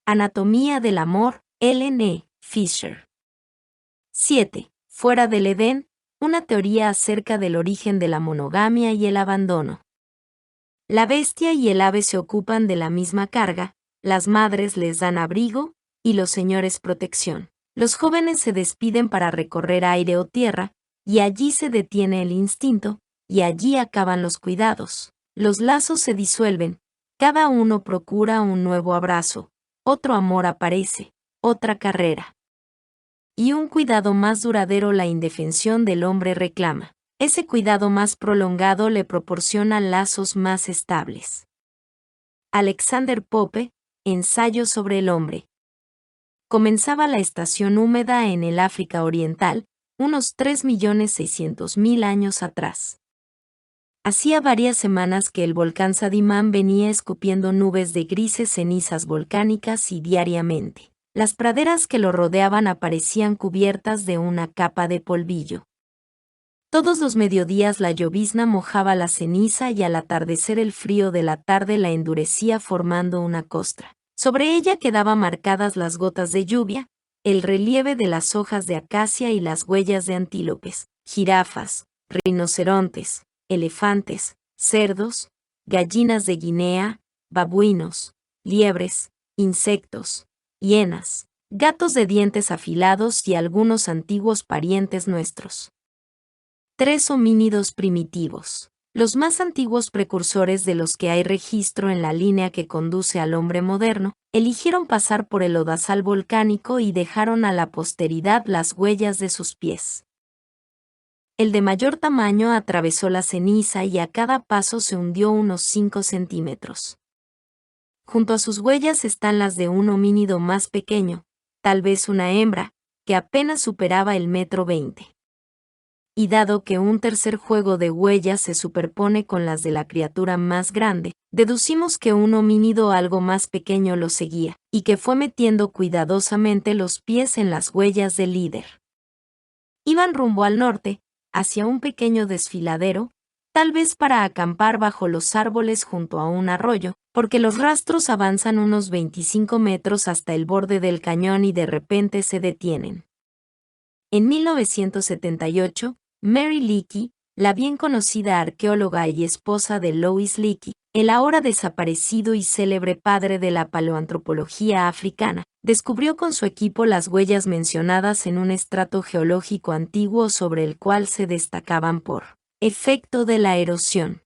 Anatomía del amor, Ellen E. Fisher. 7. Fuera del Edén, una teoría acerca del origen de la monogamia y el abandono. La bestia y el ave se ocupan de la misma carga, las madres les dan abrigo, y los señores protección. Los jóvenes se despiden para recorrer aire o tierra, y allí se detiene el instinto, y allí acaban los cuidados. Los lazos se disuelven, cada uno procura un nuevo abrazo, otro amor aparece, otra carrera. Y un cuidado más duradero la indefensión del hombre reclama. Ese cuidado más prolongado le proporciona lazos más estables. Alexander Pope, Ensayo sobre el hombre. Comenzaba la estación húmeda en el África Oriental, unos 3.600.000 años atrás. Hacía varias semanas que el volcán Sadimán venía escupiendo nubes de grises cenizas volcánicas y diariamente las praderas que lo rodeaban aparecían cubiertas de una capa de polvillo. Todos los mediodías la llovizna mojaba la ceniza y al atardecer el frío de la tarde la endurecía formando una costra. Sobre ella quedaban marcadas las gotas de lluvia, el relieve de las hojas de acacia y las huellas de antílopes, jirafas, rinocerontes, elefantes, cerdos, gallinas de Guinea, babuinos, liebres, insectos, hienas, gatos de dientes afilados y algunos antiguos parientes nuestros. 3 homínidos primitivos. Los más antiguos precursores de los que hay registro en la línea que conduce al hombre moderno, eligieron pasar por el lodazal volcánico y dejaron a la posteridad las huellas de sus pies. El de mayor tamaño atravesó la ceniza y a cada paso se hundió unos 5 centímetros. Junto a sus huellas están las de un homínido más pequeño, tal vez una hembra, que apenas superaba el 1,20 m. Y dado que un tercer juego de huellas se superpone con las de la criatura más grande, deducimos que un homínido algo más pequeño lo seguía, y que fue metiendo cuidadosamente los pies en las huellas del líder. Iban rumbo al norte, hacia un pequeño desfiladero, tal vez para acampar bajo los árboles junto a un arroyo, porque los rastros avanzan unos 25 metros hasta el borde del cañón y de repente se detienen. En 1978, Mary Leakey, la bien conocida arqueóloga y esposa de Louis Leakey, el ahora desaparecido y célebre padre de la paleoantropología africana, descubrió con su equipo las huellas mencionadas en un estrato geológico antiguo sobre el cual se destacaban por efecto de la erosión.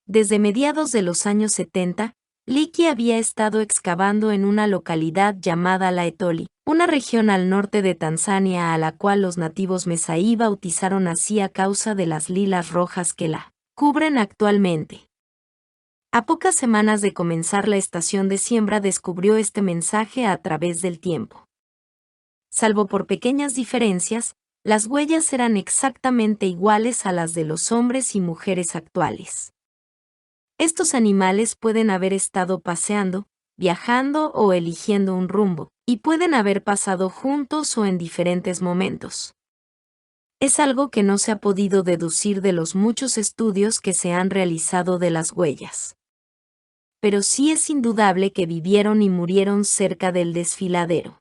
Desde mediados de los años 70, Leakey había estado excavando en una localidad llamada La Etoli, una región al norte de Tanzania a la cual los nativos Mesaí bautizaron así a causa de las lilas rojas que la cubren actualmente. A pocas semanas de comenzar la estación de siembra descubrió este mensaje a través del tiempo. Salvo por pequeñas diferencias, las huellas eran exactamente iguales a las de los hombres y mujeres actuales. Estos animales pueden haber estado paseando, viajando o eligiendo un rumbo, y pueden haber pasado juntos o en diferentes momentos. Es algo que no se ha podido deducir de los muchos estudios que se han realizado de las huellas. Pero sí es indudable que vivieron y murieron cerca del desfiladero.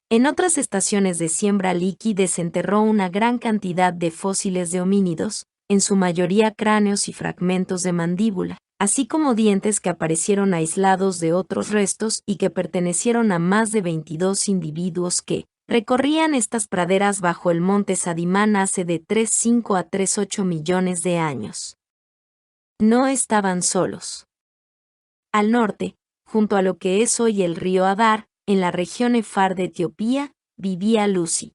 En otras estaciones de siembra Leakey desenterró una gran cantidad de fósiles de homínidos, en su mayoría cráneos y fragmentos de mandíbula, así como dientes que aparecieron aislados de otros restos y que pertenecieron a más de 22 individuos que recorrían estas praderas bajo el monte Sadimán hace de 3,5 a 3,8 millones de años. No estaban solos. Al norte, junto a lo que es hoy el río Adar, en la región Efar de Etiopía, vivía Lucy.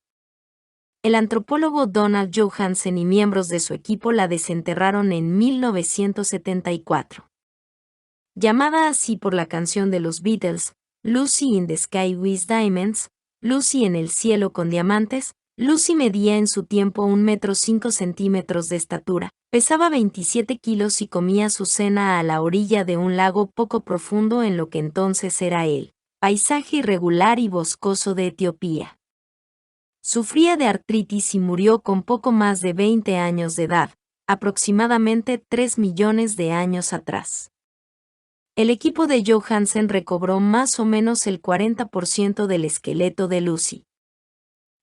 El antropólogo Donald Johansen y miembros de su equipo la desenterraron en 1974. Llamada así por la canción de los Beatles, Lucy in the Sky with Diamonds, Lucy en el cielo con diamantes, Lucy medía en su tiempo 1,5 m de estatura, pesaba 27 kilos y comía su cena a la orilla de un lago poco profundo en lo que entonces era el paisaje irregular y boscoso de Etiopía. Sufría de artritis y murió con poco más de 20 años de edad, aproximadamente 3 millones de años atrás. El equipo de Johansen recobró más o menos el 40% del esqueleto de Lucy.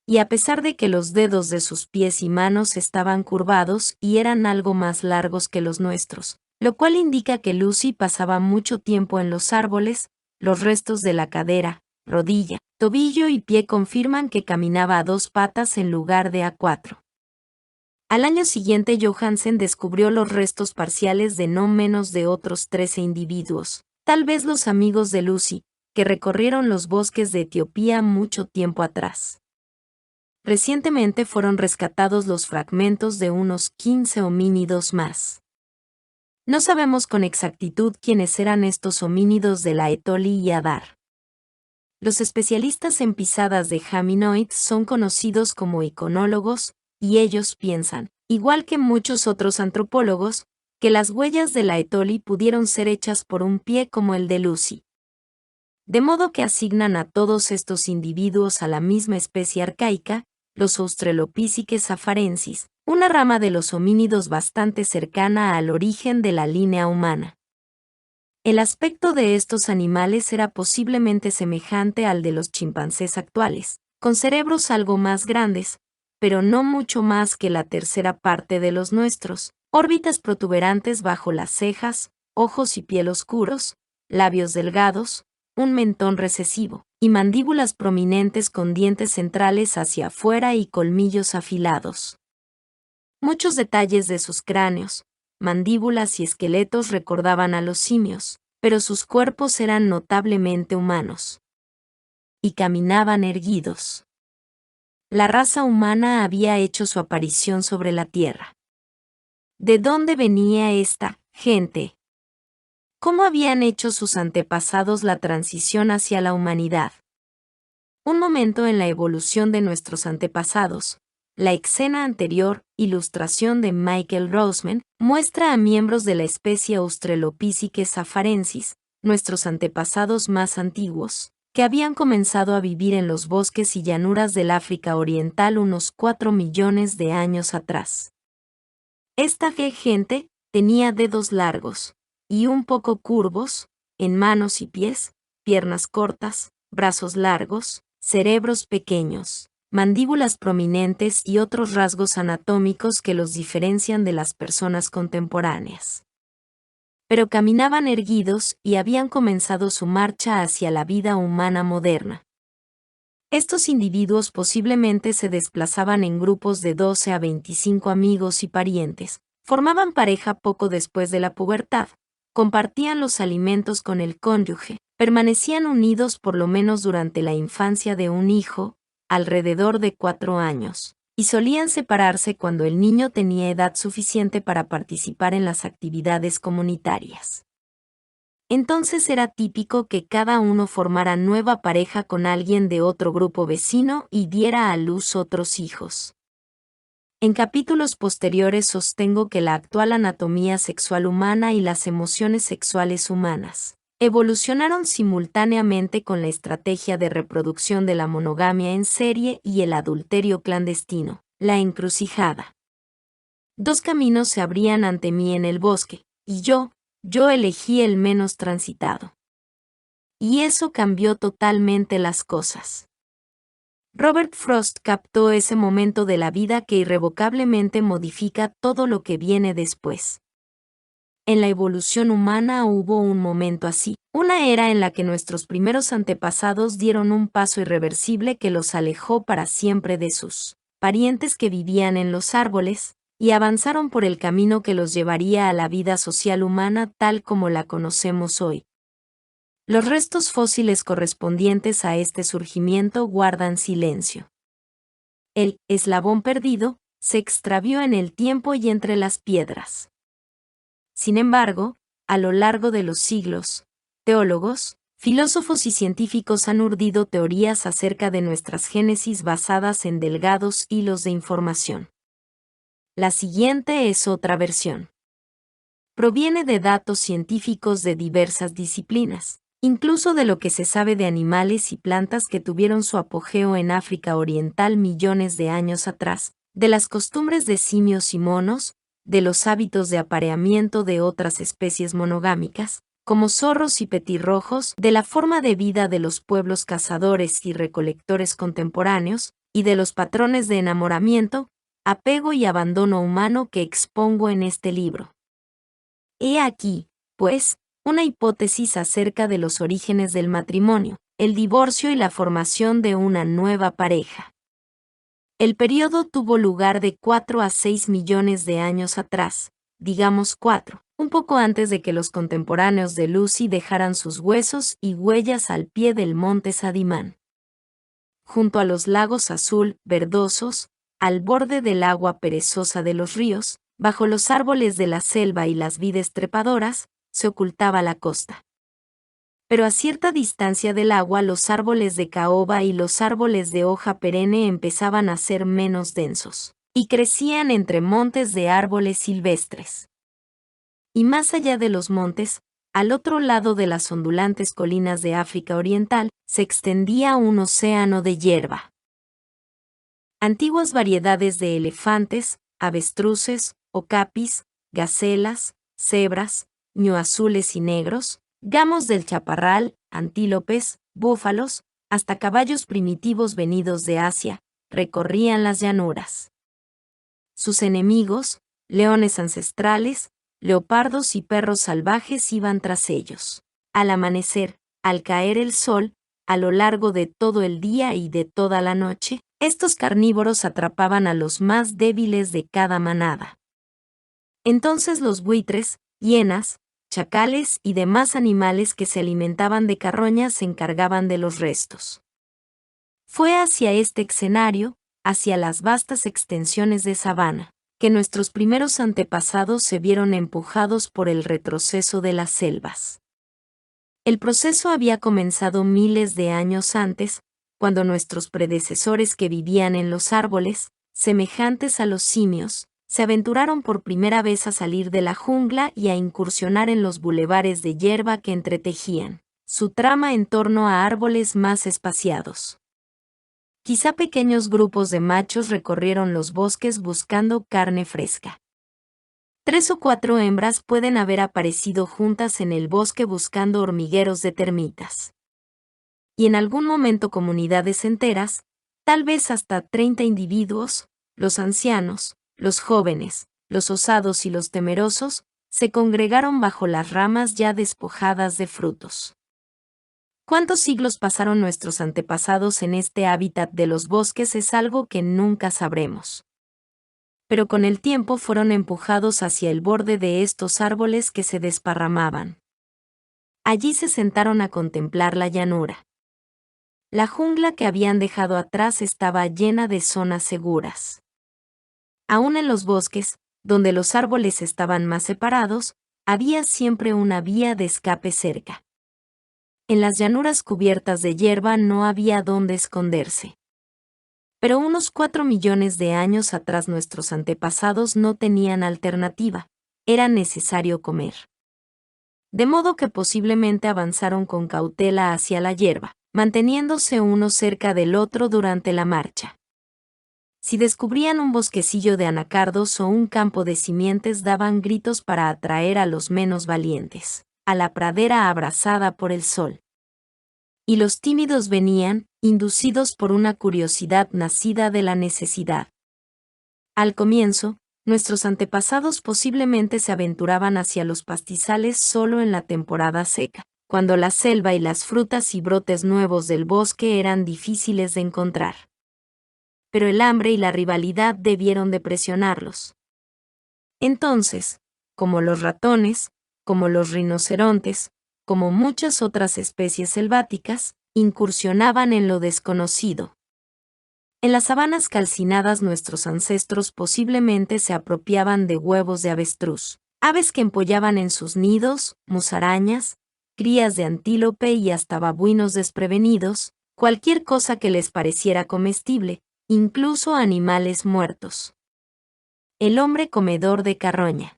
Y a pesar de que los dedos de sus pies y manos estaban curvados y eran algo más largos que los nuestros, lo cual indica que Lucy pasaba mucho tiempo en los árboles, los restos de la cadera, rodilla, tobillo y pie confirman que caminaba a 2 patas en lugar de a 4. Al año siguiente Johansen descubrió los restos parciales de no menos de otros 13 individuos, tal vez los amigos de Lucy, que recorrieron los bosques de Etiopía mucho tiempo atrás. Recientemente fueron rescatados los fragmentos de unos 15 homínidos más. No sabemos con exactitud quiénes eran estos homínidos de Laetoli y Adar. Los especialistas en pisadas de Haminoids son conocidos como iconólogos, y ellos piensan, igual que muchos otros antropólogos, que las huellas de Laetoli pudieron ser hechas por un pie como el de Lucy. De modo que asignan a todos estos individuos a la misma especie arcaica, los Australopithecus afarensis, una rama de los homínidos bastante cercana al origen de la línea humana. El aspecto de estos animales era posiblemente semejante al de los chimpancés actuales, con cerebros algo más grandes, pero no mucho más que la tercera parte de los nuestros, órbitas protuberantes bajo las cejas, ojos y piel oscuros, labios delgados, un mentón recesivo, y mandíbulas prominentes con dientes centrales hacia afuera y colmillos afilados. Muchos detalles de sus cráneos, mandíbulas y esqueletos recordaban a los simios, pero sus cuerpos eran notablemente humanos. Y caminaban erguidos. La raza humana había hecho su aparición sobre la Tierra. ¿De dónde venía esta gente? ¿Cómo habían hecho sus antepasados la transición hacia la humanidad? Un momento en la evolución de nuestros antepasados. La escena anterior, ilustración de Michael Roseman, muestra a miembros de la especie Australopithecus afarensis, nuestros antepasados más antiguos, que habían comenzado a vivir en los bosques y llanuras del África Oriental unos 4 millones de años atrás. Esta gente tenía dedos largos, y un poco curvos, en manos y pies, piernas cortas, brazos largos, cerebros pequeños, mandíbulas prominentes y otros rasgos anatómicos que los diferencian de las personas contemporáneas. Pero caminaban erguidos y habían comenzado su marcha hacia la vida humana moderna. Estos individuos posiblemente se desplazaban en grupos de 12 a 25 amigos y parientes, formaban pareja poco después de la pubertad, compartían los alimentos con el cónyuge, permanecían unidos por lo menos durante la infancia de un hijo, alrededor de 4 años, y solían separarse cuando el niño tenía edad suficiente para participar en las actividades comunitarias. Entonces era típico que cada uno formara nueva pareja con alguien de otro grupo vecino y diera a luz otros hijos. En capítulos posteriores sostengo que la actual anatomía sexual humana y las emociones sexuales humanas evolucionaron simultáneamente con la estrategia de reproducción de la monogamia en serie y el adulterio clandestino, la encrucijada. 2 caminos se abrían ante mí en el bosque, y yo elegí el menos transitado. Y eso cambió totalmente las cosas. Robert Frost captó ese momento de la vida que irrevocablemente modifica todo lo que viene después. En la evolución humana hubo un momento así, una era en la que nuestros primeros antepasados dieron un paso irreversible que los alejó para siempre de sus parientes que vivían en los árboles, y avanzaron por el camino que los llevaría a la vida social humana tal como la conocemos hoy. Los restos fósiles correspondientes a este surgimiento guardan silencio. El eslabón perdido se extravió en el tiempo y entre las piedras. Sin embargo, a lo largo de los siglos, teólogos, filósofos y científicos han urdido teorías acerca de nuestras génesis basadas en delgados hilos de información. La siguiente es otra versión. Proviene de datos científicos de diversas disciplinas, incluso de lo que se sabe de animales y plantas que tuvieron su apogeo en África Oriental millones de años atrás, de las costumbres de simios y monos, de los hábitos de apareamiento de otras especies monogámicas, como zorros y petirrojos, de la forma de vida de los pueblos cazadores y recolectores contemporáneos, y de los patrones de enamoramiento, apego y abandono humano que expongo en este libro. He aquí, pues, una hipótesis acerca de los orígenes del matrimonio, el divorcio y la formación de una nueva pareja. El periodo tuvo lugar de 4 a 6 millones de años atrás, digamos 4, un poco antes de que los contemporáneos de Lucy dejaran sus huesos y huellas al pie del monte Sadimán. Junto a los lagos azul, verdosos, al borde del agua perezosa de los ríos, bajo los árboles de la selva y las vides trepadoras, se ocultaba la costa. Pero a cierta distancia del agua los árboles de caoba y los árboles de hoja perenne empezaban a ser menos densos, y crecían entre montes de árboles silvestres. Y más allá de los montes, al otro lado de las ondulantes colinas de África Oriental, se extendía un océano de hierba. Antiguas variedades de elefantes, avestruces, okapis, gacelas, cebras, ñuazules y negros, gamos del chaparral, antílopes, búfalos, hasta caballos primitivos venidos de Asia, recorrían las llanuras. Sus enemigos, leones ancestrales, leopardos y perros salvajes iban tras ellos. Al amanecer, al caer el sol, a lo largo de todo el día y de toda la noche, estos carnívoros atrapaban a los más débiles de cada manada. Entonces los buitres, hienas, chacales y demás animales que se alimentaban de carroña se encargaban de los restos. Fue hacia este escenario, hacia las vastas extensiones de sabana, que nuestros primeros antepasados se vieron empujados por el retroceso de las selvas. El proceso había comenzado miles de años antes, cuando nuestros predecesores que vivían en los árboles, semejantes a los simios, se aventuraron por primera vez a salir de la jungla y a incursionar en los bulevares de hierba que entretejían su trama en torno a árboles más espaciados. Quizá pequeños grupos de machos recorrieron los bosques buscando carne fresca. 3 o 4 hembras pueden haber aparecido juntas en el bosque buscando hormigueros de termitas. Y en algún momento comunidades enteras, tal vez hasta 30 individuos, los ancianos, los jóvenes, los osados y los temerosos, se congregaron bajo las ramas ya despojadas de frutos. ¿Cuántos siglos pasaron nuestros antepasados en este hábitat de los bosques es algo que nunca sabremos? Pero con el tiempo fueron empujados hacia el borde de estos árboles que se desparramaban. Allí se sentaron a contemplar la llanura. La jungla que habían dejado atrás estaba llena de zonas seguras. Aún en los bosques, donde los árboles estaban más separados, había siempre una vía de escape cerca. En las llanuras cubiertas de hierba no había dónde esconderse. Pero unos 4 millones de años atrás nuestros antepasados no tenían alternativa, era necesario comer. De modo que posiblemente avanzaron con cautela hacia la hierba, manteniéndose uno cerca del otro durante la marcha. Si descubrían un bosquecillo de anacardos o un campo de simientes daban gritos para atraer a los menos valientes, a la pradera abrasada por el sol. Y los tímidos venían, inducidos por una curiosidad nacida de la necesidad. Al comienzo, nuestros antepasados posiblemente se aventuraban hacia los pastizales solo en la temporada seca, cuando la selva y las frutas y brotes nuevos del bosque eran difíciles de encontrar. Pero el hambre y la rivalidad debieron de presionarlos. Entonces, como los ratones, como los rinocerontes, como muchas otras especies selváticas, incursionaban en lo desconocido. En las sabanas calcinadas nuestros ancestros posiblemente se apropiaban de huevos de avestruz, aves que empollaban en sus nidos, musarañas, crías de antílope y hasta babuinos desprevenidos, cualquier cosa que les pareciera comestible, incluso animales muertos. El hombre comedor de carroña.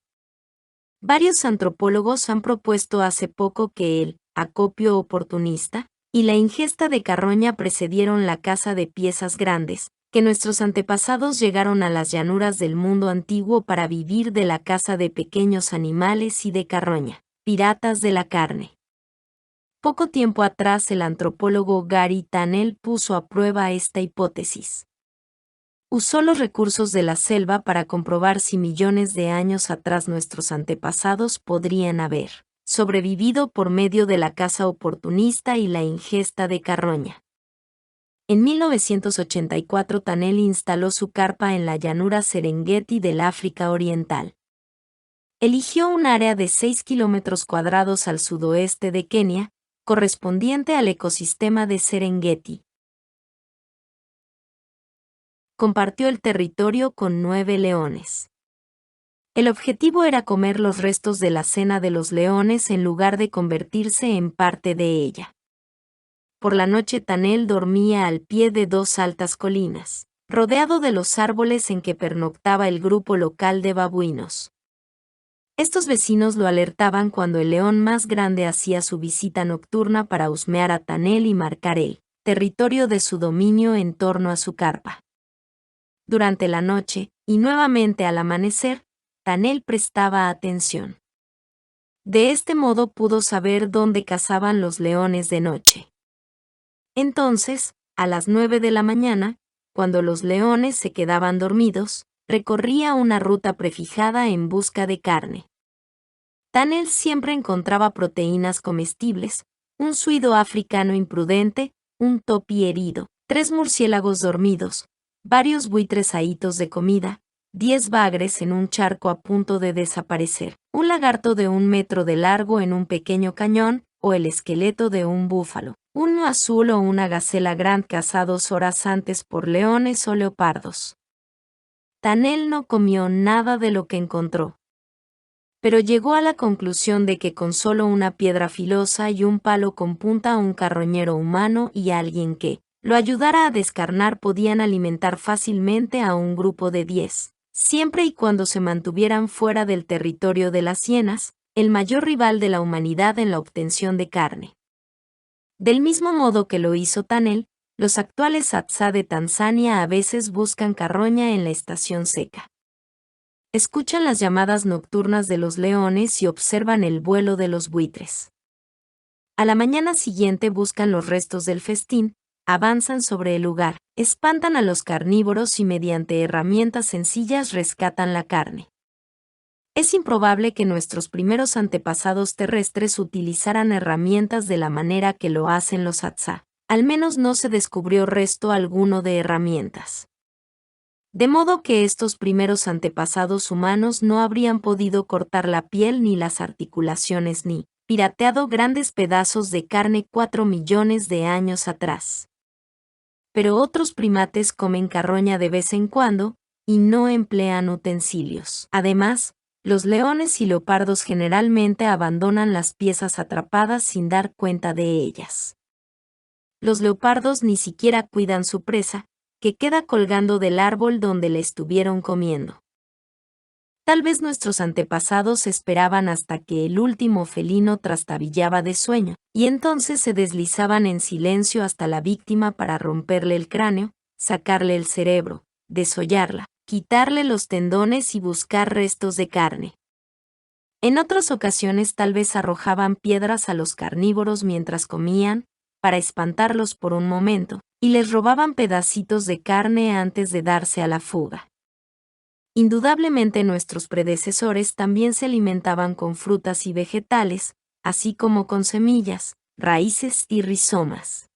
Varios antropólogos han propuesto hace poco que el acopio oportunista y la ingesta de carroña precedieron la caza de piezas grandes, que nuestros antepasados llegaron a las llanuras del mundo antiguo para vivir de la caza de pequeños animales y de carroña, Piratas de la carne. Poco tiempo atrás el antropólogo Gary Tanell puso a prueba esta hipótesis. Usó los recursos de la selva para comprobar si millones de años atrás nuestros antepasados podrían haber sobrevivido por medio de la caza oportunista y la ingesta de carroña. En 1984 Tanell instaló su carpa en la llanura Serengeti del África Oriental. Eligió un área de 6 kilómetros cuadrados al sudoeste de Kenia, correspondiente al ecosistema de Serengeti. Compartió el territorio con 9 leones. El objetivo era comer los restos de la cena de los leones en lugar de convertirse en parte de ella. Por la noche Tanell dormía al pie de 2 altas colinas, rodeado de los árboles en que pernoctaba el grupo local de babuinos. Estos vecinos lo alertaban cuando el león más grande hacía su visita nocturna para husmear a Tanell y marcar el territorio de su dominio en torno a su carpa. Durante la noche, y nuevamente al amanecer, Tanell prestaba atención. De este modo pudo saber dónde cazaban los leones de noche. Entonces, a las 9 de la mañana, cuando los leones se quedaban dormidos, recorría una ruta prefijada en busca de carne. Tanell siempre encontraba proteínas comestibles, un suido africano imprudente, un topi herido, 3 murciélagos dormidos, varios buitres ahitos de comida, 10 bagres en un charco a punto de desaparecer, un lagarto de 1 metro de largo en un pequeño cañón, o el esqueleto de un búfalo, uno azul o una gacela grande cazados horas antes por leones o leopardos. Tanell no comió nada de lo que encontró, pero llegó a la conclusión de que con solo una piedra filosa y un palo con punta un carroñero humano y alguien que lo ayudara a descarnar podían alimentar fácilmente a un grupo de 10, siempre y cuando se mantuvieran fuera del territorio de las hienas, el mayor rival de la humanidad en la obtención de carne. Del mismo modo que lo hizo Tanell, los actuales Hadza de Tanzania a veces buscan carroña en la estación seca. Escuchan las llamadas nocturnas de los leones y observan el vuelo de los buitres. A la mañana siguiente buscan los restos del festín, avanzan sobre el lugar, espantan a los carnívoros y mediante herramientas sencillas rescatan la carne. Es improbable que nuestros primeros antepasados terrestres utilizaran herramientas de la manera que lo hacen los Hadza. Al menos no se descubrió resto alguno de herramientas. De modo que estos primeros antepasados humanos no habrían podido cortar la piel ni las articulaciones ni pirateado grandes pedazos de carne 4 millones de años atrás. Pero otros primates comen carroña de vez en cuando, y no emplean utensilios. Además, los leones y leopardos generalmente abandonan las piezas atrapadas sin dar cuenta de ellas. Los leopardos ni siquiera cuidan su presa, que queda colgando del árbol donde le estuvieron comiendo. Tal vez nuestros antepasados esperaban hasta que el último felino trastabillaba de sueño, y entonces se deslizaban en silencio hasta la víctima para romperle el cráneo, sacarle el cerebro, desollarla, quitarle los tendones y buscar restos de carne. En otras ocasiones tal vez arrojaban piedras a los carnívoros mientras comían, para espantarlos por un momento, y les robaban pedacitos de carne antes de darse a la fuga. Indudablemente nuestros predecesores también se alimentaban con frutas y vegetales, así como con semillas, raíces y rizomas.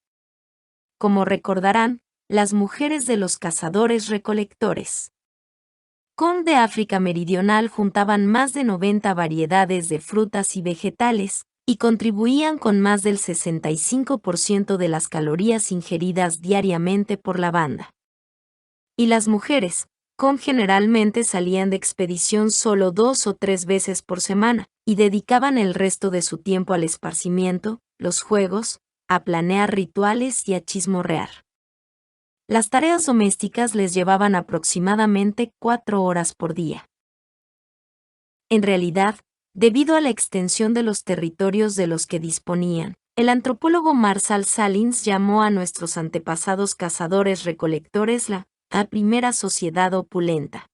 Como recordarán, las mujeres de los cazadores-recolectores Con de África Meridional juntaban más de 90 variedades de frutas y vegetales, y contribuían con más del 65% de las calorías ingeridas diariamente por la banda. Y las mujeres, generalmente salían de expedición solo 2 o 3 veces por semana, y dedicaban el resto de su tiempo al esparcimiento, los juegos, a planear rituales y a chismorrear. Las tareas domésticas les llevaban aproximadamente 4 horas por día. En realidad, debido a la extensión de los territorios de los que disponían, el antropólogo Marshall Sahlins llamó a nuestros antepasados cazadores-recolectores la primera sociedad opulenta.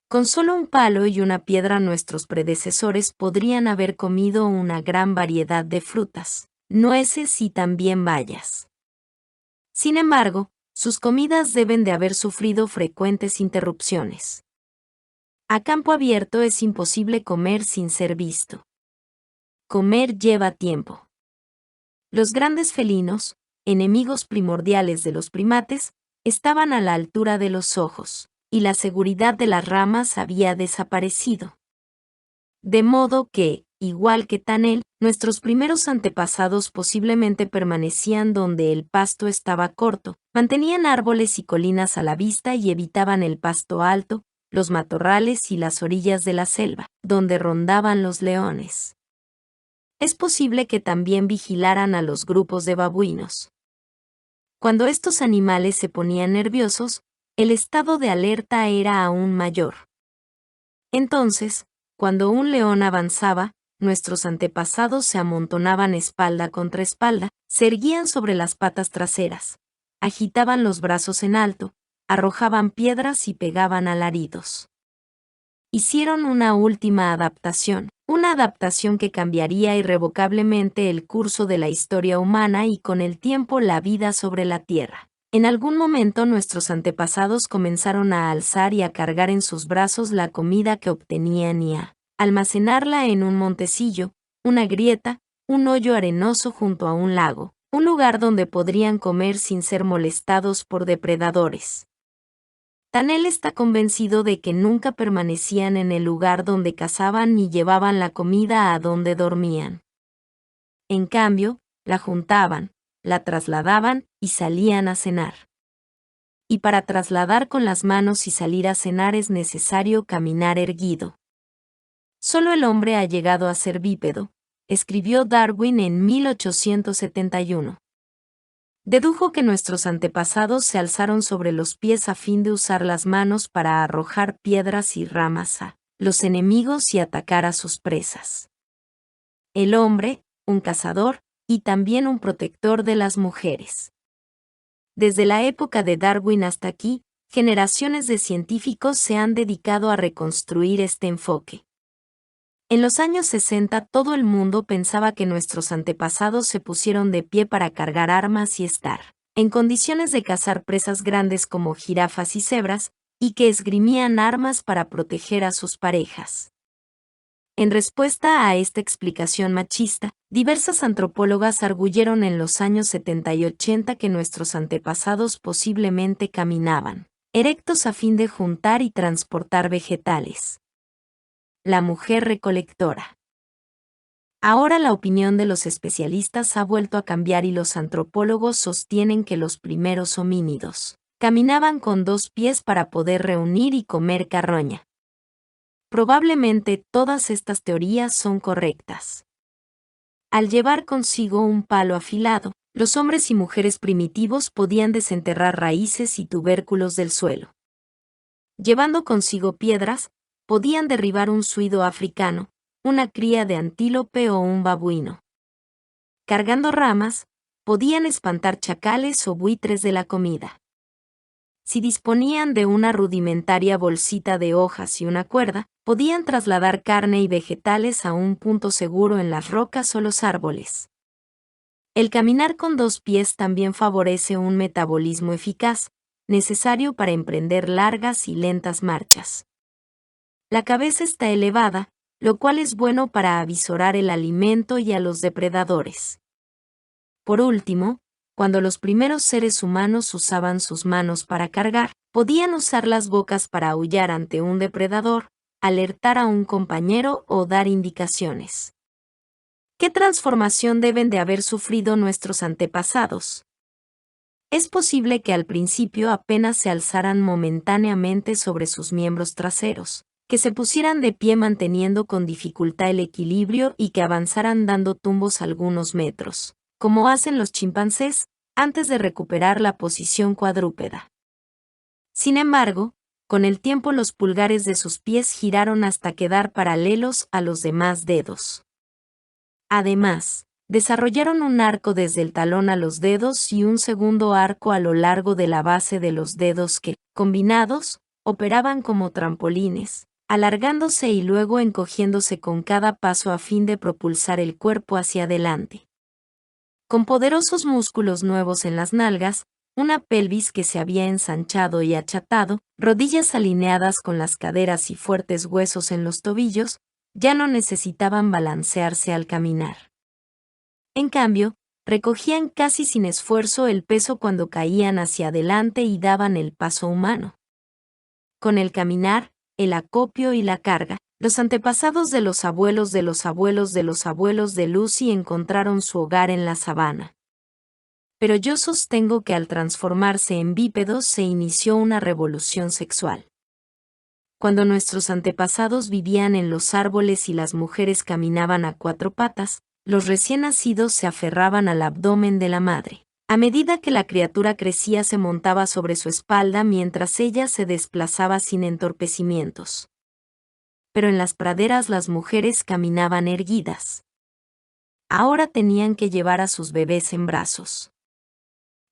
Con solo un palo y una piedra nuestros predecesores podrían haber comido una gran variedad de frutas, nueces y también bayas. Sin embargo, sus comidas deben de haber sufrido frecuentes interrupciones. A campo abierto es imposible comer sin ser visto. Comer lleva tiempo. Los grandes felinos, enemigos primordiales de los primates, estaban a la altura de los ojos, y la seguridad de las ramas había desaparecido. De modo que, igual que Tanel, nuestros primeros antepasados posiblemente permanecían donde el pasto estaba corto, mantenían árboles y colinas a la vista y evitaban el pasto alto, los matorrales y las orillas de la selva, donde rondaban los leones. Es posible que también vigilaran a los grupos de babuinos. Cuando estos animales se ponían nerviosos, el estado de alerta era aún mayor. Entonces, cuando un león avanzaba, nuestros antepasados se amontonaban espalda contra espalda, se erguían sobre las patas traseras, agitaban los brazos en alto, arrojaban piedras y pegaban alaridos. Hicieron una última adaptación, una adaptación que cambiaría irrevocablemente el curso de la historia humana y con el tiempo la vida sobre la Tierra. En algún momento nuestros antepasados comenzaron a alzar y a cargar en sus brazos la comida que obtenían y a almacenarla en un montecillo, una grieta, un hoyo arenoso junto a un lago, un lugar donde podrían comer sin ser molestados por depredadores. Tanel está convencido de que nunca permanecían en el lugar donde cazaban ni llevaban la comida a donde dormían. En cambio, la juntaban, la trasladaban y salían a cenar. Y para trasladar con las manos y salir a cenar es necesario caminar erguido. Solo el hombre ha llegado a ser bípedo, escribió Darwin en 1871. Dedujo que nuestros antepasados se alzaron sobre los pies a fin de usar las manos para arrojar piedras y ramas a los enemigos y atacar a sus presas. El hombre, un cazador, y también un protector de las mujeres. Desde la época de Darwin hasta aquí, generaciones de científicos se han dedicado a reconstruir este enfoque. En los años 60 todo el mundo pensaba que nuestros antepasados se pusieron de pie para cargar armas y estar en condiciones de cazar presas grandes como jirafas y cebras, y que esgrimían armas para proteger a sus parejas. En respuesta a esta explicación machista, diversas antropólogas arguyeron en los años 70 y 80 que nuestros antepasados posiblemente caminaban erectos a fin de juntar y transportar vegetales. La mujer recolectora. Ahora la opinión de los especialistas ha vuelto a cambiar y los antropólogos sostienen que los primeros homínidos caminaban con 2 pies para poder reunir y comer carroña. Probablemente todas estas teorías son correctas. Al llevar consigo un palo afilado, los hombres y mujeres primitivos podían desenterrar raíces y tubérculos del suelo. Llevando consigo piedras, podían derribar un suido africano, una cría de antílope o un babuino. Cargando ramas, podían espantar chacales o buitres de la comida. Si disponían de una rudimentaria bolsita de hojas y una cuerda, podían trasladar carne y vegetales a un punto seguro en las rocas o los árboles. El caminar con 2 pies también favorece un metabolismo eficaz, necesario para emprender largas y lentas marchas. La cabeza está elevada, lo cual es bueno para avisorar el alimento y a los depredadores. Por último, cuando los primeros seres humanos usaban sus manos para cargar, podían usar las bocas para aullar ante un depredador, alertar a un compañero o dar indicaciones. ¿Qué transformación deben de haber sufrido nuestros antepasados? Es posible que al principio apenas se alzaran momentáneamente sobre sus miembros traseros, que se pusieran de pie manteniendo con dificultad el equilibrio y que avanzaran dando tumbos algunos metros, como hacen los chimpancés, antes de recuperar la posición cuadrúpeda. Sin embargo, con el tiempo los pulgares de sus pies giraron hasta quedar paralelos a los demás dedos. Además, desarrollaron un arco desde el talón a los dedos y un segundo arco a lo largo de la base de los dedos que, combinados, operaban como trampolines, alargándose y luego encogiéndose con cada paso a fin de propulsar el cuerpo hacia adelante. Con poderosos músculos nuevos en las nalgas, una pelvis que se había ensanchado y achatado, rodillas alineadas con las caderas y fuertes huesos en los tobillos, ya no necesitaban balancearse al caminar. En cambio, recogían casi sin esfuerzo el peso cuando caían hacia adelante y daban el paso humano. Con el caminar, el acopio y la carga, los antepasados de los abuelos de los abuelos de los abuelos de Lucy encontraron su hogar en la sabana. Pero yo sostengo que al transformarse en bípedos se inició una revolución sexual. Cuando nuestros antepasados vivían en los árboles y las mujeres caminaban a cuatro patas, los recién nacidos se aferraban al abdomen de la madre. A medida que la criatura crecía se montaba sobre su espalda mientras ella se desplazaba sin entorpecimientos. Pero en las praderas las mujeres caminaban erguidas. Ahora tenían que llevar a sus bebés en brazos.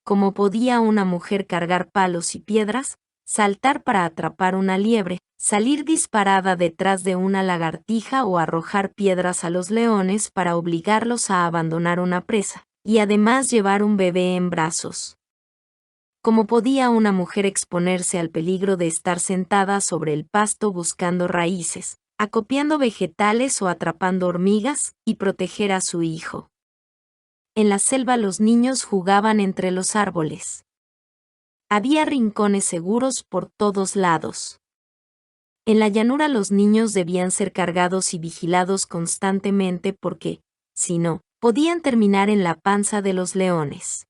Como podía una mujer cargar palos y piedras, saltar para atrapar una liebre, salir disparada detrás de una lagartija o arrojar piedras a los leones para obligarlos a abandonar una presa, y además llevar un bebé en brazos. Como podía una mujer exponerse al peligro de estar sentada sobre el pasto buscando raíces, acopiando vegetales o atrapando hormigas, y proteger a su hijo. En la selva los niños jugaban entre los árboles. Había rincones seguros por todos lados. En la llanura los niños debían ser cargados y vigilados constantemente porque, si no, podían terminar en la panza de los leones.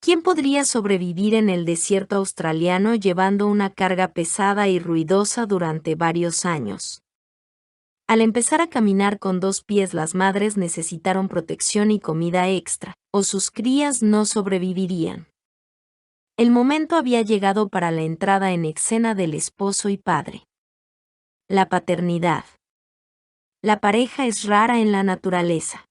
¿Quién podría sobrevivir en el desierto australiano llevando una carga pesada y ruidosa durante varios años? Al empezar a caminar con dos pies las madres necesitaron protección y comida extra, o sus crías no sobrevivirían. El momento había llegado para la entrada en escena del esposo y padre. La paternidad. La pareja es rara en la naturaleza.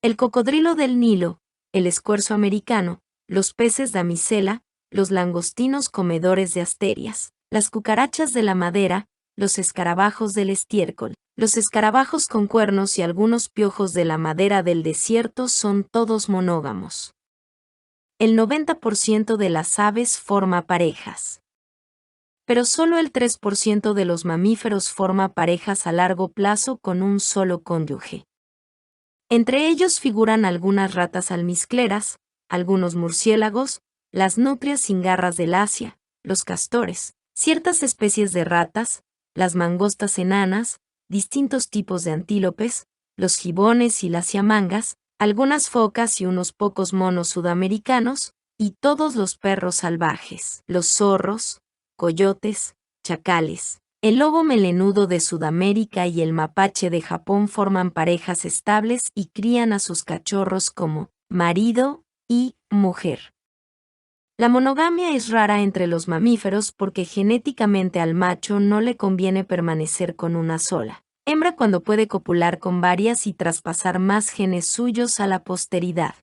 El cocodrilo del Nilo, el escuerzo americano, los peces damisela, los langostinos comedores de asterias, las cucarachas de la madera, los escarabajos del estiércol, los escarabajos con cuernos y algunos piojos de la madera del desierto son todos monógamos. El 90% de las aves forma parejas. Pero solo el 3% de los mamíferos forma parejas a largo plazo con un solo cónyuge. Entre ellos figuran algunas ratas almizcleras, algunos murciélagos, las nutrias sin garras del Asia, los castores, ciertas especies de ratas, las mangostas enanas, distintos tipos de antílopes, los gibones y las siamangas, algunas focas y unos pocos monos sudamericanos, y todos los perros salvajes, los zorros, coyotes, chacales. El lobo melenudo de Sudamérica y el mapache de Japón forman parejas estables y crían a sus cachorros como marido y mujer. La monogamia es rara entre los mamíferos porque genéticamente al macho no le conviene permanecer con una sola hembra cuando puede copular con varias y traspasar más genes suyos a la posteridad.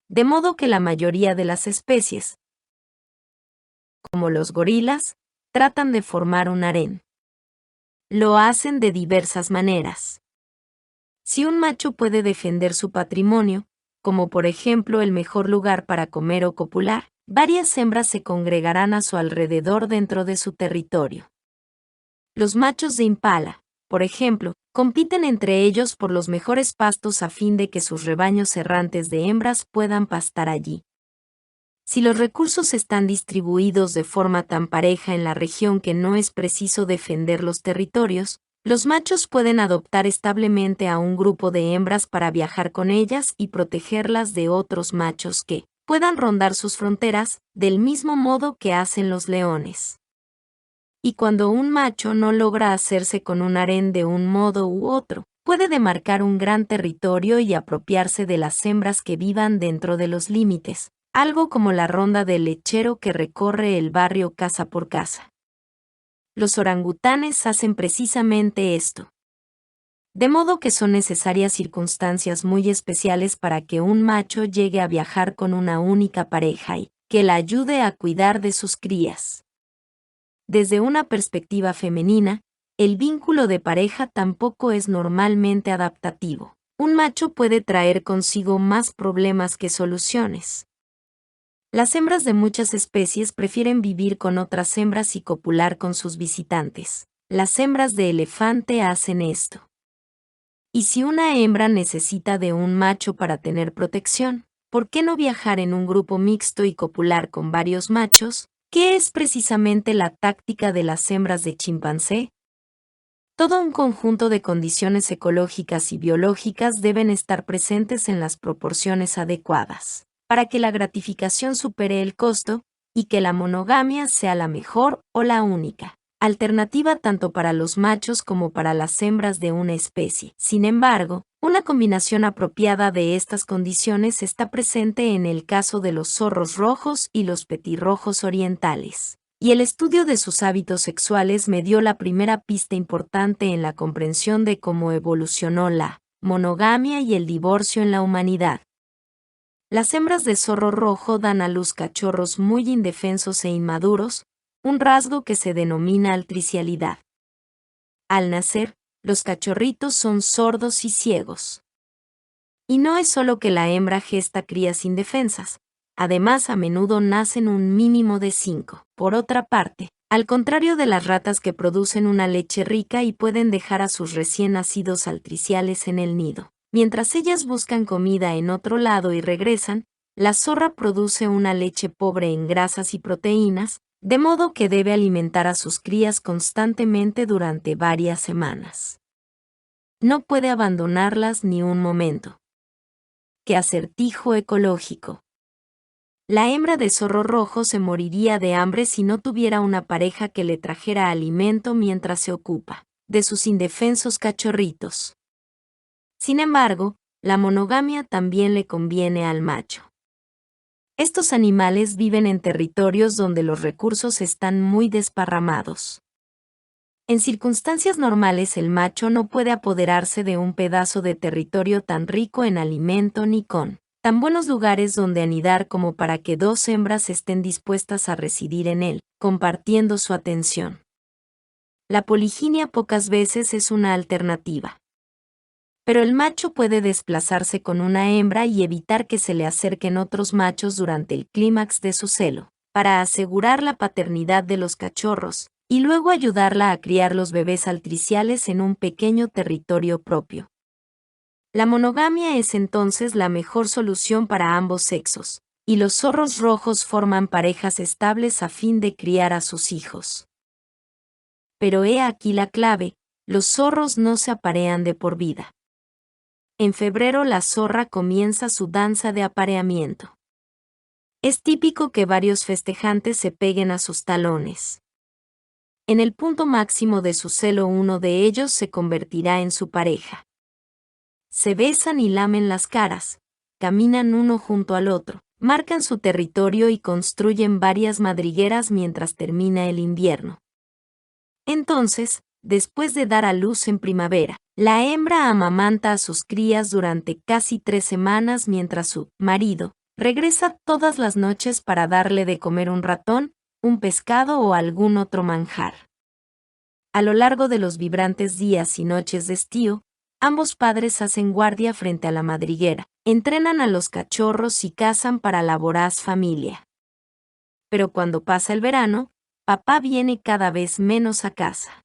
De modo que la mayoría de las especies, como los gorilas, tratan de formar un harén. Lo hacen de diversas maneras. Si un macho puede defender su patrimonio, como por ejemplo el mejor lugar para comer o copular, varias hembras se congregarán a su alrededor dentro de su territorio. Los machos de impala, por ejemplo, compiten entre ellos por los mejores pastos a fin de que sus rebaños errantes de hembras puedan pastar allí. Si los recursos están distribuidos de forma tan pareja en la región que no es preciso defender los territorios, los machos pueden adoptar establemente a un grupo de hembras para viajar con ellas y protegerlas de otros machos que puedan rondar sus fronteras, del mismo modo que hacen los leones. Y cuando un macho no logra hacerse con un harén de un modo u otro, puede demarcar un gran territorio y apropiarse de las hembras que vivan dentro de los límites, algo como la ronda del lechero que recorre el barrio casa por casa. Los orangutanes hacen precisamente esto. De modo que son necesarias circunstancias muy especiales para que un macho llegue a viajar con una única pareja y que la ayude a cuidar de sus crías. Desde una perspectiva femenina, el vínculo de pareja tampoco es normalmente adaptativo. Un macho puede traer consigo más problemas que soluciones. Las hembras de muchas especies prefieren vivir con otras hembras y copular con sus visitantes. Las hembras de elefante hacen esto. Y si una hembra necesita de un macho para tener protección, ¿por qué no viajar en un grupo mixto y copular con varios machos? ¿Qué es precisamente la táctica de las hembras de chimpancé? Todo un conjunto de condiciones ecológicas y biológicas deben estar presentes en las proporciones adecuadas, para que la gratificación supere el costo y que la monogamia sea la mejor o la única alternativa tanto para los machos como para las hembras de una especie. Sin embargo, una combinación apropiada de estas condiciones está presente en el caso de los zorros rojos y los petirrojos orientales. Y el estudio de sus hábitos sexuales me dio la primera pista importante en la comprensión de cómo evolucionó la monogamia y el divorcio en la humanidad. Las hembras de zorro rojo dan a luz cachorros muy indefensos e inmaduros, un rasgo que se denomina altricialidad. Al nacer, los cachorritos son sordos y ciegos. Y no es solo que la hembra gesta crías indefensas, además a menudo nacen un mínimo de 5. Por otra parte, al contrario de las ratas que producen una leche rica y pueden dejar a sus recién nacidos altriciales en el nido, mientras ellas buscan comida en otro lado y regresan, la zorra produce una leche pobre en grasas y proteínas, de modo que debe alimentar a sus crías constantemente durante varias semanas. No puede abandonarlas ni un momento. ¡Qué acertijo ecológico! La hembra de zorro rojo se moriría de hambre si no tuviera una pareja que le trajera alimento mientras se ocupa de sus indefensos cachorritos. Sin embargo, la monogamia también le conviene al macho. Estos animales viven en territorios donde los recursos están muy desparramados. En circunstancias normales el macho no puede apoderarse de un pedazo de territorio tan rico en alimento ni con tan buenos lugares donde anidar como para que dos hembras estén dispuestas a residir en él, compartiendo su atención. La poliginia pocas veces es una alternativa. Pero el macho puede desplazarse con una hembra y evitar que se le acerquen otros machos durante el clímax de su celo, para asegurar la paternidad de los cachorros, y luego ayudarla a criar los bebés altriciales en un pequeño territorio propio. La monogamia es entonces la mejor solución para ambos sexos, y los zorros rojos forman parejas estables a fin de criar a sus hijos. Pero he aquí la clave, los zorros no se aparean de por vida. En febrero la zorra comienza su danza de apareamiento. Es típico que varios festejantes se peguen a sus talones. En el punto máximo de su celo uno de ellos se convertirá en su pareja. Se besan y lamen las caras, caminan uno junto al otro, marcan su territorio y construyen varias madrigueras mientras termina el invierno. Entonces, después de dar a luz en primavera, la hembra amamanta a sus crías durante casi 3 semanas mientras su marido regresa todas las noches para darle de comer un ratón, un pescado o algún otro manjar. A lo largo de los vibrantes días y noches de estío, ambos padres hacen guardia frente a la madriguera, entrenan a los cachorros y cazan para la voraz familia. Pero cuando pasa el verano, papá viene cada vez menos a casa.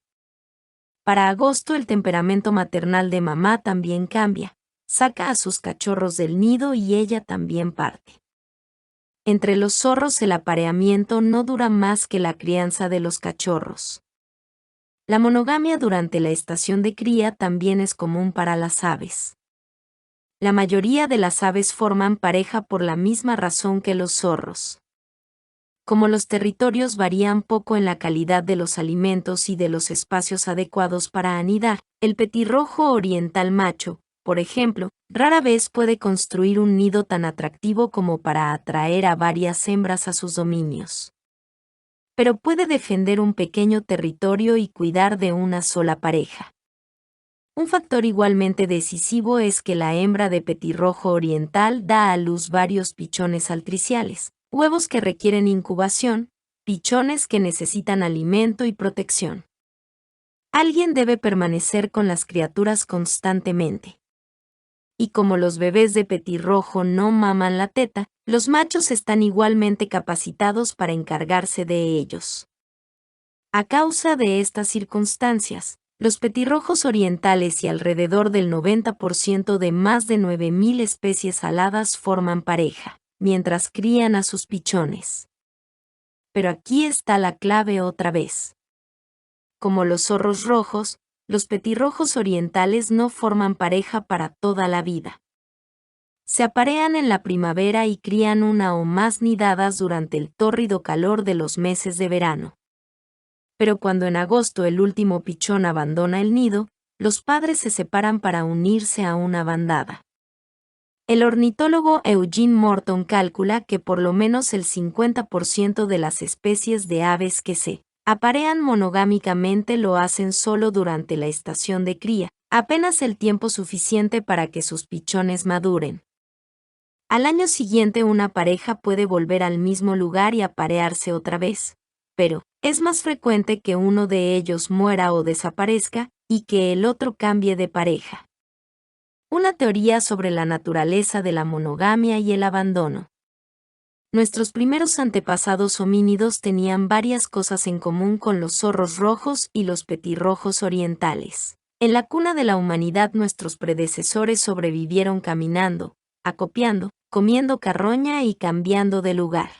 Para agosto el temperamento maternal de mamá también cambia, saca a sus cachorros del nido y ella también parte. Entre los zorros el apareamiento no dura más que la crianza de los cachorros. La monogamia durante la estación de cría también es común para las aves. La mayoría de las aves forman pareja por la misma razón que los zorros. Como los territorios varían poco en la calidad de los alimentos y de los espacios adecuados para anidar, el petirrojo oriental macho, por ejemplo, rara vez puede construir un nido tan atractivo como para atraer a varias hembras a sus dominios. Pero puede defender un pequeño territorio y cuidar de una sola pareja. Un factor igualmente decisivo es que la hembra de petirrojo oriental da a luz varios pichones altriciales, huevos que requieren incubación, pichones que necesitan alimento y protección. Alguien debe permanecer con las criaturas constantemente. Y como los bebés de petirrojo no maman la teta, los machos están igualmente capacitados para encargarse de ellos. A causa de estas circunstancias, los petirrojos orientales y alrededor del 90% de más de 9.000 especies aladas forman pareja, mientras crían a sus pichones. Pero aquí está la clave otra vez. Como los zorros rojos, los petirrojos orientales no forman pareja para toda la vida. Se aparean en la primavera y crían una o más nidadas durante el tórrido calor de los meses de verano. Pero cuando en agosto el último pichón abandona el nido, los padres se separan para unirse a una bandada. El ornitólogo Eugene Morton calcula que por lo menos el 50% de las especies de aves que se aparean monogámicamente lo hacen solo durante la estación de cría, apenas el tiempo suficiente para que sus pichones maduren. Al año siguiente una pareja puede volver al mismo lugar y aparearse otra vez, pero es más frecuente que uno de ellos muera o desaparezca y que el otro cambie de pareja. Una teoría sobre la naturaleza de la monogamia y el abandono. Nuestros primeros antepasados homínidos tenían varias cosas en común con los zorros rojos y los petirrojos orientales. En la cuna de la humanidad nuestros predecesores sobrevivieron caminando, acopiando, comiendo carroña y cambiando de lugar.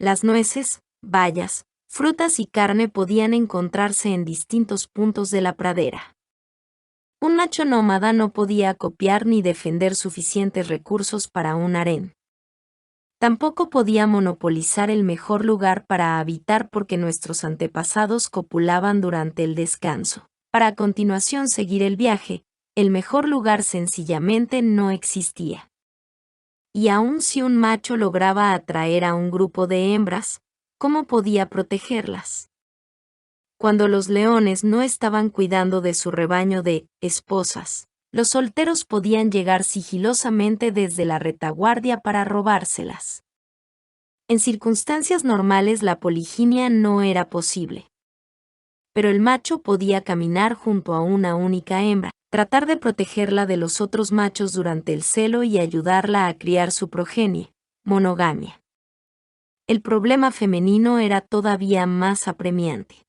Las nueces, bayas, frutas y carne podían encontrarse en distintos puntos de la pradera. Un macho nómada no podía acopiar ni defender suficientes recursos para un harén. Tampoco podía monopolizar el mejor lugar para habitar porque nuestros antepasados copulaban durante el descanso. Para a continuación seguir el viaje, el mejor lugar sencillamente no existía. Y aun si un macho lograba atraer a un grupo de hembras, ¿cómo podía protegerlas? Cuando los leones no estaban cuidando de su rebaño de esposas, los solteros podían llegar sigilosamente desde la retaguardia para robárselas. En circunstancias normales la poliginia no era posible. Pero el macho podía caminar junto a una única hembra, tratar de protegerla de los otros machos durante el celo y ayudarla a criar su progenie, monogamia. El problema femenino era todavía más apremiante.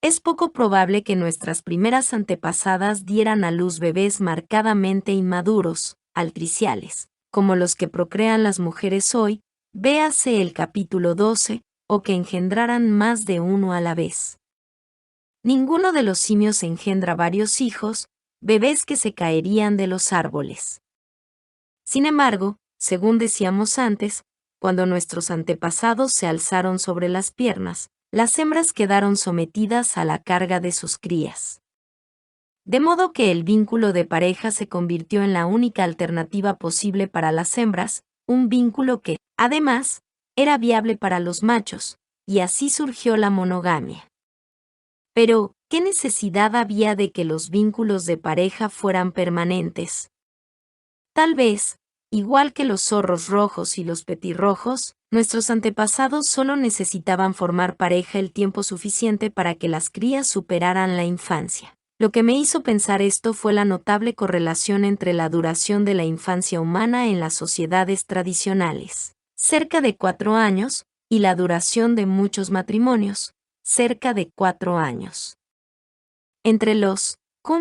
Es poco probable que nuestras primeras antepasadas dieran a luz bebés marcadamente inmaduros, altriciales, como los que procrean las mujeres hoy, véase el capítulo 12, o que engendraran más de uno a la vez. Ninguno de los simios engendra varios hijos, bebés que se caerían de los árboles. Sin embargo, según decíamos antes, cuando nuestros antepasados se alzaron sobre las piernas, las hembras quedaron sometidas a la carga de sus crías. De modo que el vínculo de pareja se convirtió en la única alternativa posible para las hembras, un vínculo que, además, era viable para los machos, y así surgió la monogamia. Pero, ¿qué necesidad había de que los vínculos de pareja fueran permanentes? Tal vez, igual que los zorros rojos y los petirrojos, nuestros antepasados solo necesitaban formar pareja el tiempo suficiente para que las crías superaran la infancia. Lo que me hizo pensar esto fue la notable correlación entre la duración de la infancia humana en las sociedades tradicionales, cerca de 4 años, y la duración de muchos matrimonios, cerca de 4 años. Entre los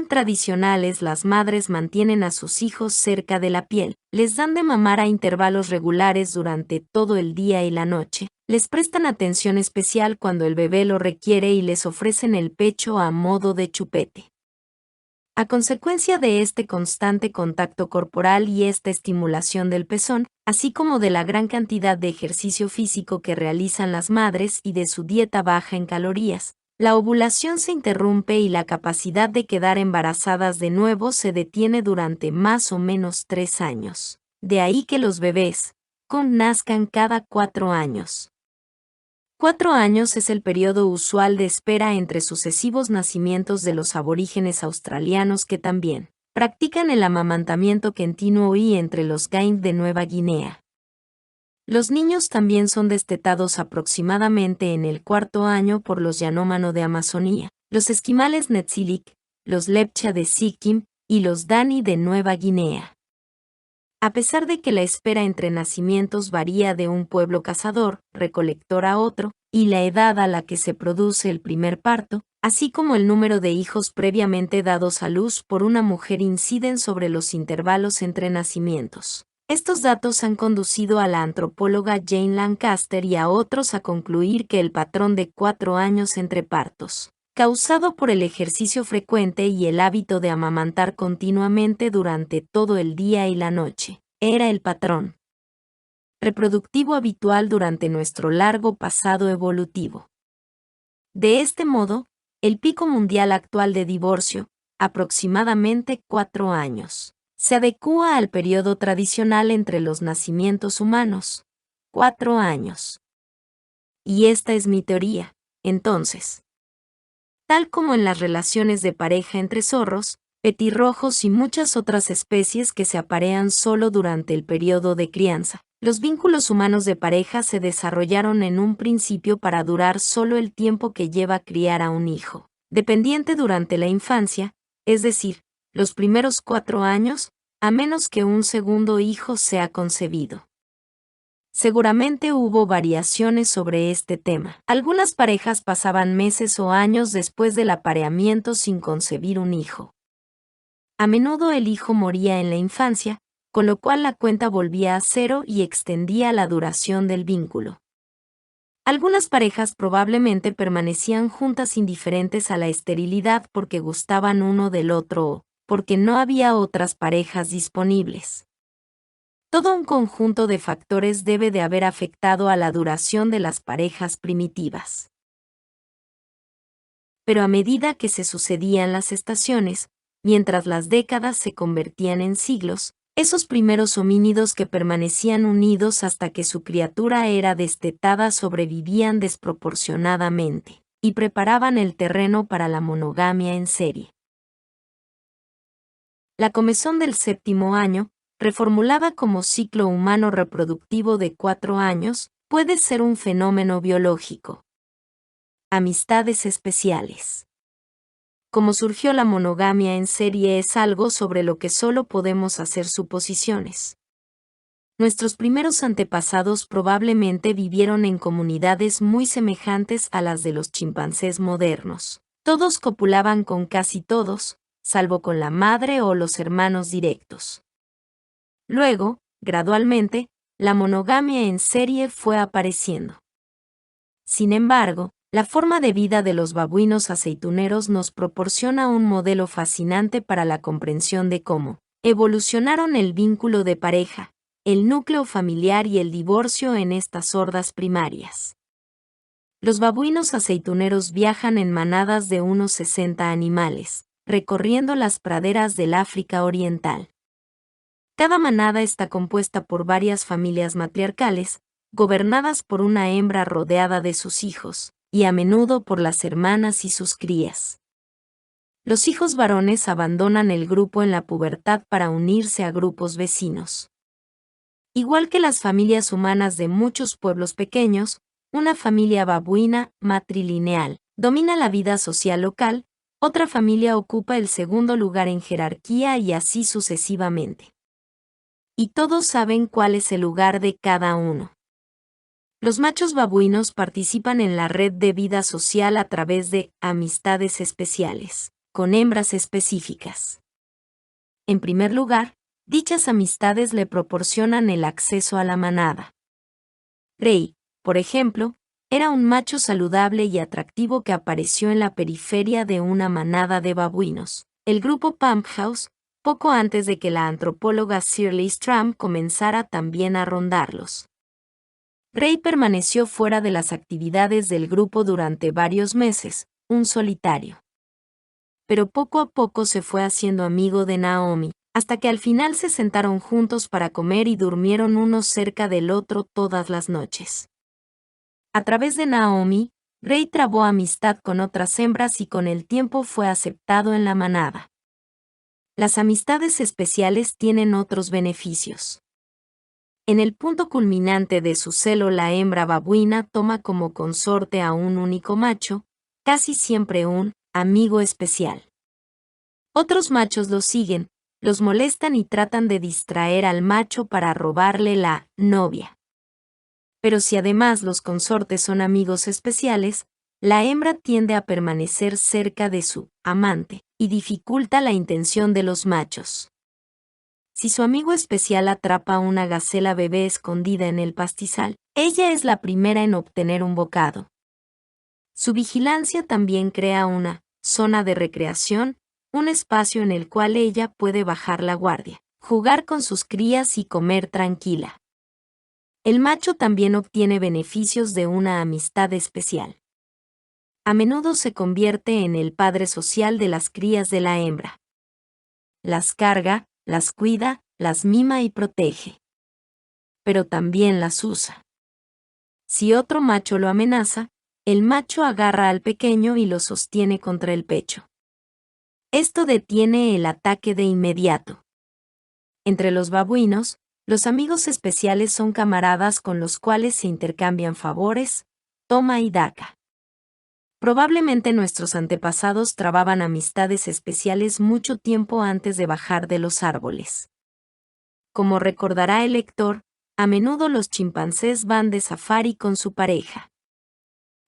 tradicionales las madres mantienen a sus hijos cerca de la piel, les dan de mamar a intervalos regulares durante todo el día y la noche, les prestan atención especial cuando el bebé lo requiere y les ofrecen el pecho a modo de chupete. A consecuencia de este constante contacto corporal y esta estimulación del pezón, así como de la gran cantidad de ejercicio físico que realizan las madres y de su dieta baja en calorías, la ovulación se interrumpe y la capacidad de quedar embarazadas de nuevo se detiene durante más o menos 3 años. De ahí que los bebés nazcan cada 4 años. 4 años es el periodo usual de espera entre sucesivos nacimientos de los aborígenes australianos que también practican el amamantamiento continuo y entre los Gain de Nueva Guinea. Los niños también son destetados aproximadamente en el cuarto año por los Yanomamo de Amazonía, los esquimales Netzilik, los Lepcha de Sikkim y los Dani de Nueva Guinea. A pesar de que la espera entre nacimientos varía de un pueblo cazador, recolector a otro, y la edad a la que se produce el primer parto, así como el número de hijos previamente dados a luz por una mujer inciden sobre los intervalos entre nacimientos. Estos datos han conducido a la antropóloga Jane Lancaster y a otros a concluir que el patrón de 4 años entre partos, causado por el ejercicio frecuente y el hábito de amamantar continuamente durante todo el día y la noche, era el patrón reproductivo habitual durante nuestro largo pasado evolutivo. De este modo, el pico mundial actual de divorcio, aproximadamente 4 años, se adecúa al periodo tradicional entre los nacimientos humanos, 4 años. Y esta es mi teoría, entonces. Tal como en las relaciones de pareja entre zorros, petirrojos y muchas otras especies que se aparean solo durante el periodo de crianza, los vínculos humanos de pareja se desarrollaron en un principio para durar solo el tiempo que lleva criar a un hijo, dependiente durante la infancia, es decir, los primeros 4 años, a menos que un segundo hijo sea concebido. Seguramente hubo variaciones sobre este tema. Algunas parejas pasaban meses o años después del apareamiento sin concebir un hijo. A menudo el hijo moría en la infancia, con lo cual la cuenta volvía a cero y extendía la duración del vínculo. Algunas parejas probablemente permanecían juntas indiferentes a la esterilidad porque gustaban uno del otro o porque no había otras parejas disponibles. Todo un conjunto de factores debe de haber afectado a la duración de las parejas primitivas. Pero a medida que se sucedían las estaciones, mientras las décadas se convertían en siglos, esos primeros homínidos que permanecían unidos hasta que su criatura era destetada sobrevivían desproporcionadamente, y preparaban el terreno para la monogamia en serie. La comezón del 7º año, reformulada como ciclo humano reproductivo de 4 años, puede ser un fenómeno biológico. Amistades especiales. Cómo surgió la monogamia en serie es algo sobre lo que solo podemos hacer suposiciones. Nuestros primeros antepasados probablemente vivieron en comunidades muy semejantes a las de los chimpancés modernos. Todos copulaban con casi todos, salvo con la madre o los hermanos directos. Luego, gradualmente, la monogamia en serie fue apareciendo. Sin embargo, la forma de vida de los babuinos aceituneros nos proporciona un modelo fascinante para la comprensión de cómo evolucionaron el vínculo de pareja, el núcleo familiar y el divorcio en estas hordas primarias. Los babuinos aceituneros viajan en manadas de unos 60 animales, recorriendo las praderas del África Oriental. Cada manada está compuesta por varias familias matriarcales, gobernadas por una hembra rodeada de sus hijos, y a menudo por las hermanas y sus crías. Los hijos varones abandonan el grupo en la pubertad para unirse a grupos vecinos. Igual que las familias humanas de muchos pueblos pequeños, una familia babuina matrilineal domina la vida social local, otra familia ocupa el segundo lugar en jerarquía y así sucesivamente. Y todos saben cuál es el lugar de cada uno. Los machos babuinos participan en la red de vida social a través de amistades especiales, con hembras específicas. En primer lugar, dichas amistades le proporcionan el acceso a la manada. Gray, por ejemplo, era un macho saludable y atractivo que apareció en la periferia de una manada de babuinos, el grupo Pump House, poco antes de que la antropóloga Shirley Stram comenzara también a rondarlos. Gray permaneció fuera de las actividades del grupo durante varios meses, un solitario. Pero poco a poco se fue haciendo amigo de Naomi, hasta que al final se sentaron juntos para comer y durmieron uno cerca del otro todas las noches. A través de Naomi, Gray trabó amistad con otras hembras y con el tiempo fue aceptado en la manada. Las amistades especiales tienen otros beneficios. En el punto culminante de su celo, la hembra babuina toma como consorte a un único macho, casi siempre un amigo especial. Otros machos los siguen, los molestan y tratan de distraer al macho para robarle la novia. Pero si además los consortes son amigos especiales, la hembra tiende a permanecer cerca de su amante y dificulta la intención de los machos. Si su amigo especial atrapa a una gacela bebé escondida en el pastizal, ella es la primera en obtener un bocado. Su vigilancia también crea una zona de recreación, un espacio en el cual ella puede bajar la guardia, jugar con sus crías y comer tranquila. El macho también obtiene beneficios de una amistad especial. A menudo se convierte en el padre social de las crías de la hembra. Las carga, las cuida, las mima y protege. Pero también las usa. Si otro macho lo amenaza, el macho agarra al pequeño y lo sostiene contra el pecho. Esto detiene el ataque de inmediato. Entre los babuinos, los amigos especiales son camaradas con los cuales se intercambian favores, toma y daca. Probablemente nuestros antepasados trababan amistades especiales mucho tiempo antes de bajar de los árboles. Como recordará el lector, a menudo los chimpancés van de safari con su pareja.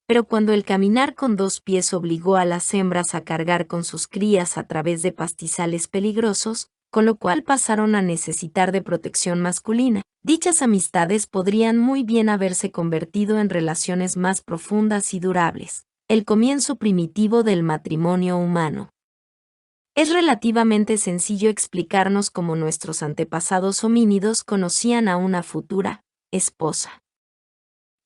Pero cuando el caminar con dos pies obligó a las hembras a cargar con sus crías a través de pastizales peligrosos, con lo cual pasaron a necesitar de protección masculina, dichas amistades podrían muy bien haberse convertido en relaciones más profundas y durables, el comienzo primitivo del matrimonio humano. Es relativamente sencillo explicarnos cómo nuestros antepasados homínidos conocían a una futura esposa.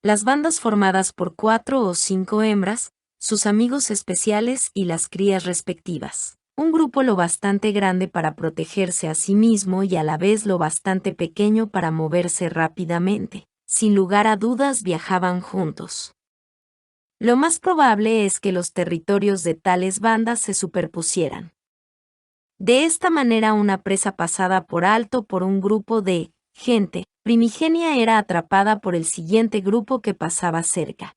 Las bandas formadas por 4 o 5 hembras, sus amigos especiales y las crías respectivas. Un grupo lo bastante grande para protegerse a sí mismo y a la vez lo bastante pequeño para moverse rápidamente. Sin lugar a dudas viajaban juntos. Lo más probable es que los territorios de tales bandas se superpusieran. De esta manera una presa pasada por alto por un grupo de gente primigenia era atrapada por el siguiente grupo que pasaba cerca.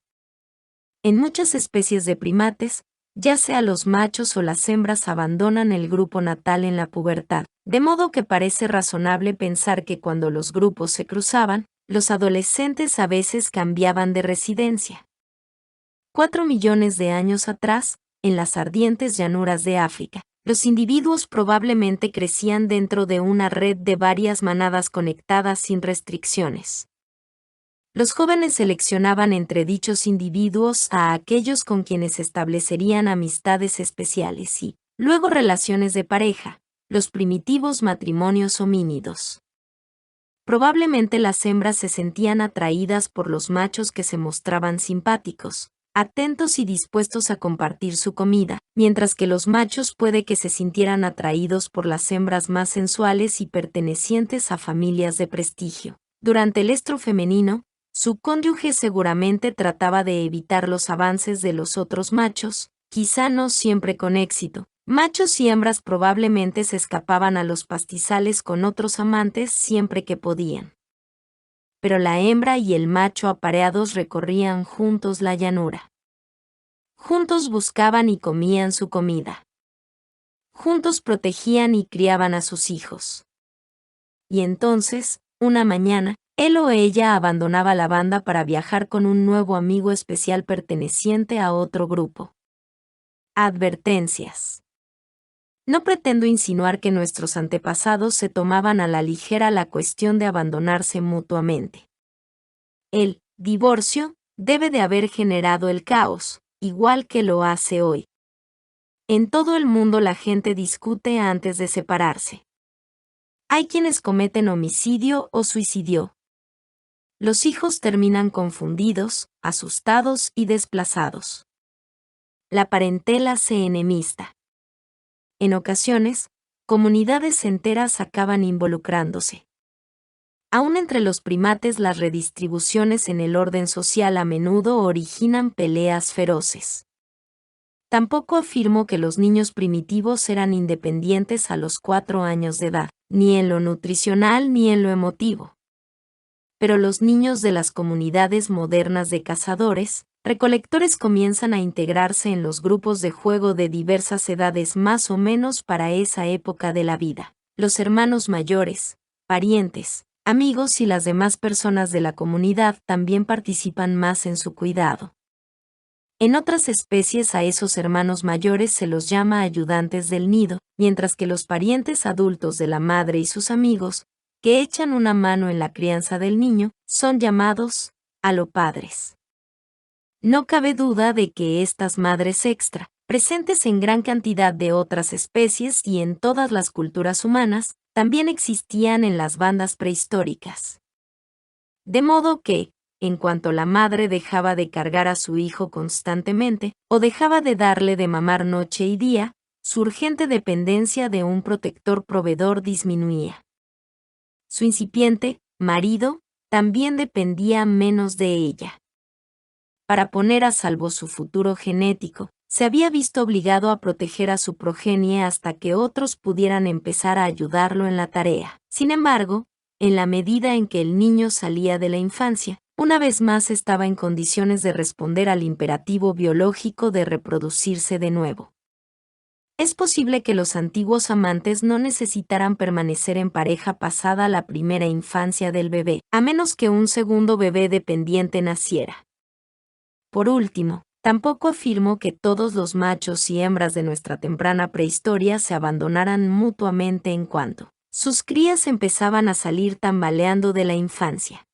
En muchas especies de primates, ya sea los machos o las hembras abandonan el grupo natal en la pubertad, de modo que parece razonable pensar que cuando los grupos se cruzaban, los adolescentes a veces cambiaban de residencia. 4 millones de años atrás, en las ardientes llanuras de África, los individuos probablemente crecían dentro de una red de varias manadas conectadas sin restricciones. Los jóvenes seleccionaban entre dichos individuos a aquellos con quienes establecerían amistades especiales y, luego relaciones de pareja, los primitivos matrimonios homínidos. Probablemente las hembras se sentían atraídas por los machos que se mostraban simpáticos, atentos y dispuestos a compartir su comida, mientras que los machos puede que se sintieran atraídos por las hembras más sensuales y pertenecientes a familias de prestigio. Durante el estro femenino, su cónyuge seguramente trataba de evitar los avances de los otros machos, quizá no siempre con éxito. Machos y hembras probablemente se escapaban a los pastizales con otros amantes siempre que podían. Pero la hembra y el macho apareados recorrían juntos la llanura. Juntos buscaban y comían su comida. Juntos protegían y criaban a sus hijos. Y entonces, una mañana, él o ella abandonaba la banda para viajar con un nuevo amigo especial perteneciente a otro grupo. Advertencias. No pretendo insinuar que nuestros antepasados se tomaban a la ligera la cuestión de abandonarse mutuamente. El divorcio debe de haber generado el caos, igual que lo hace hoy. En todo el mundo la gente discute antes de separarse. Hay quienes cometen homicidio o suicidio. Los hijos terminan confundidos, asustados y desplazados. La parentela se enemista. En ocasiones, comunidades enteras acaban involucrándose. Aún entre los primates las redistribuciones en el orden social a menudo originan peleas feroces. Tampoco afirmo que los niños primitivos eran independientes a los 4 años de edad, ni en lo nutricional ni en lo emotivo. pero los niños de las comunidades modernas de cazadores, recolectores comienzan a integrarse en los grupos de juego de diversas edades más o menos para esa época de la vida. Los hermanos mayores, parientes, amigos y las demás personas de la comunidad también participan más en su cuidado. En otras especies a esos hermanos mayores se los llama ayudantes del nido, mientras que los parientes adultos de la madre y sus amigos, que echan una mano en la crianza del niño, son llamados alopadres. No cabe duda de que estas madres extra, presentes en gran cantidad de otras especies y en todas las culturas humanas, también existían en las bandas prehistóricas. De modo que, en cuanto la madre dejaba de cargar a su hijo constantemente, o dejaba de darle de mamar noche y día, su urgente dependencia de un protector proveedor disminuía. Su incipiente marido también dependía menos de ella. Para poner a salvo su futuro genético, se había visto obligado a proteger a su progenie hasta que otros pudieran empezar a ayudarlo en la tarea. Sin embargo, en la medida en que el niño salía de la infancia, una vez más estaba en condiciones de responder al imperativo biológico de reproducirse de nuevo. Es posible que los antiguos amantes no necesitaran permanecer en pareja pasada la primera infancia del bebé, a menos que un segundo bebé dependiente naciera. Por último, tampoco afirmo que todos los machos y hembras de nuestra temprana prehistoria se abandonaran mutuamente en cuanto sus crías empezaban a salir tambaleando de la infancia.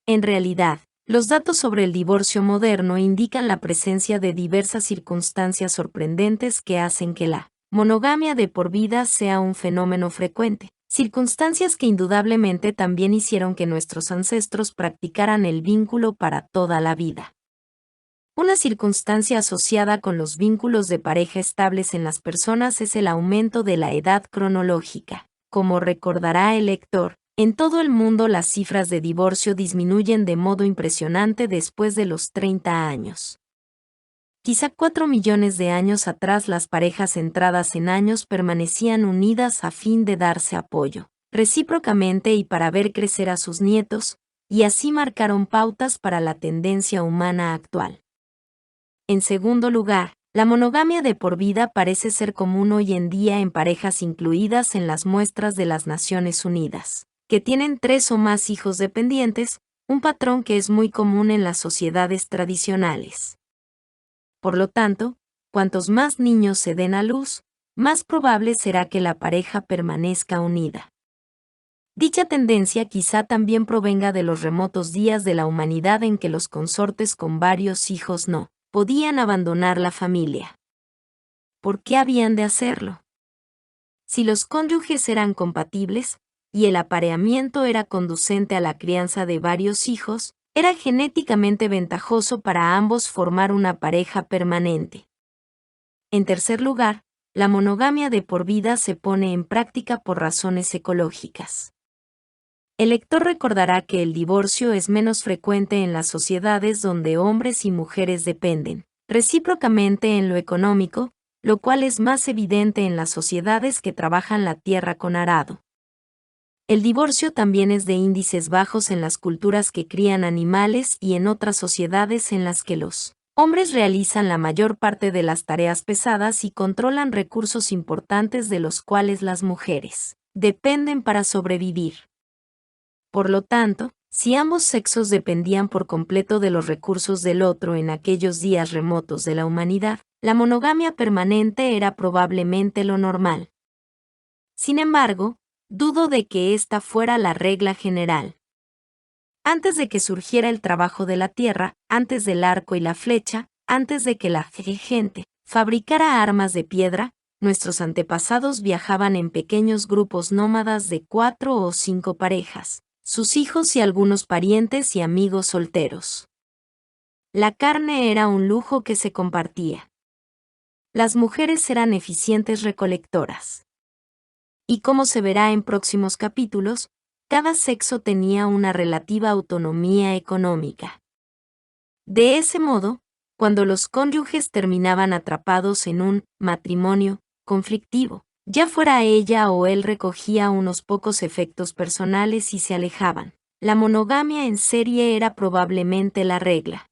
En realidad, los datos sobre el divorcio moderno indican la presencia de diversas circunstancias sorprendentes que hacen que la monogamia de por vida sea un fenómeno frecuente, circunstancias que indudablemente también hicieron que nuestros ancestros practicaran el vínculo para toda la vida. Una circunstancia asociada con los vínculos de pareja estables en las personas es el aumento de la edad cronológica. Como recordará el lector, en todo el mundo las cifras de divorcio disminuyen de modo impresionante después de los 30 años. Quizá 4 millones de años atrás las parejas entradas en años permanecían unidas a fin de darse apoyo, recíprocamente y para ver crecer a sus nietos, y así marcaron pautas para la tendencia humana actual. En segundo lugar, la monogamia de por vida parece ser común hoy en día en parejas incluidas en las muestras de las Naciones Unidas, que tienen 3 o más hijos dependientes, un patrón que es muy común en las sociedades tradicionales. Por lo tanto, cuantos más niños se den a luz, más probable será que la pareja permanezca unida. Dicha tendencia quizá también provenga de los remotos días de la humanidad en que los consortes con varios hijos no podían abandonar la familia. ¿Por qué habían de hacerlo? Si los cónyuges eran compatibles, y el apareamiento era conducente a la crianza de varios hijos, era genéticamente ventajoso para ambos formar una pareja permanente. En tercer lugar, la monogamia de por vida se pone en práctica por razones ecológicas. El lector recordará que el divorcio es menos frecuente en las sociedades donde hombres y mujeres dependen recíprocamente en lo económico, lo cual es más evidente en las sociedades que trabajan la tierra con arado. El divorcio también es de índices bajos en las culturas que crían animales y en otras sociedades en las que los hombres realizan la mayor parte de las tareas pesadas y controlan recursos importantes de los cuales las mujeres dependen para sobrevivir. Por lo tanto, si ambos sexos dependían por completo de los recursos del otro en aquellos días remotos de la humanidad, la monogamia permanente era probablemente lo normal. Sin embargo, dudo de que esta fuera la regla general. Antes de que surgiera el trabajo de la tierra, antes del arco y la flecha, antes de que la gente fabricara armas de piedra, nuestros antepasados viajaban en pequeños grupos nómadas de 4 o 5 parejas, sus hijos y algunos parientes y amigos solteros. La carne era un lujo que se compartía. Las mujeres eran eficientes recolectoras. Y como se verá en próximos capítulos, cada sexo tenía una relativa autonomía económica. De ese modo, cuando los cónyuges terminaban atrapados en un matrimonio conflictivo, Ya fuera ella o él recogía unos pocos efectos personales y se alejaban. La monogamia en serie era probablemente la regla.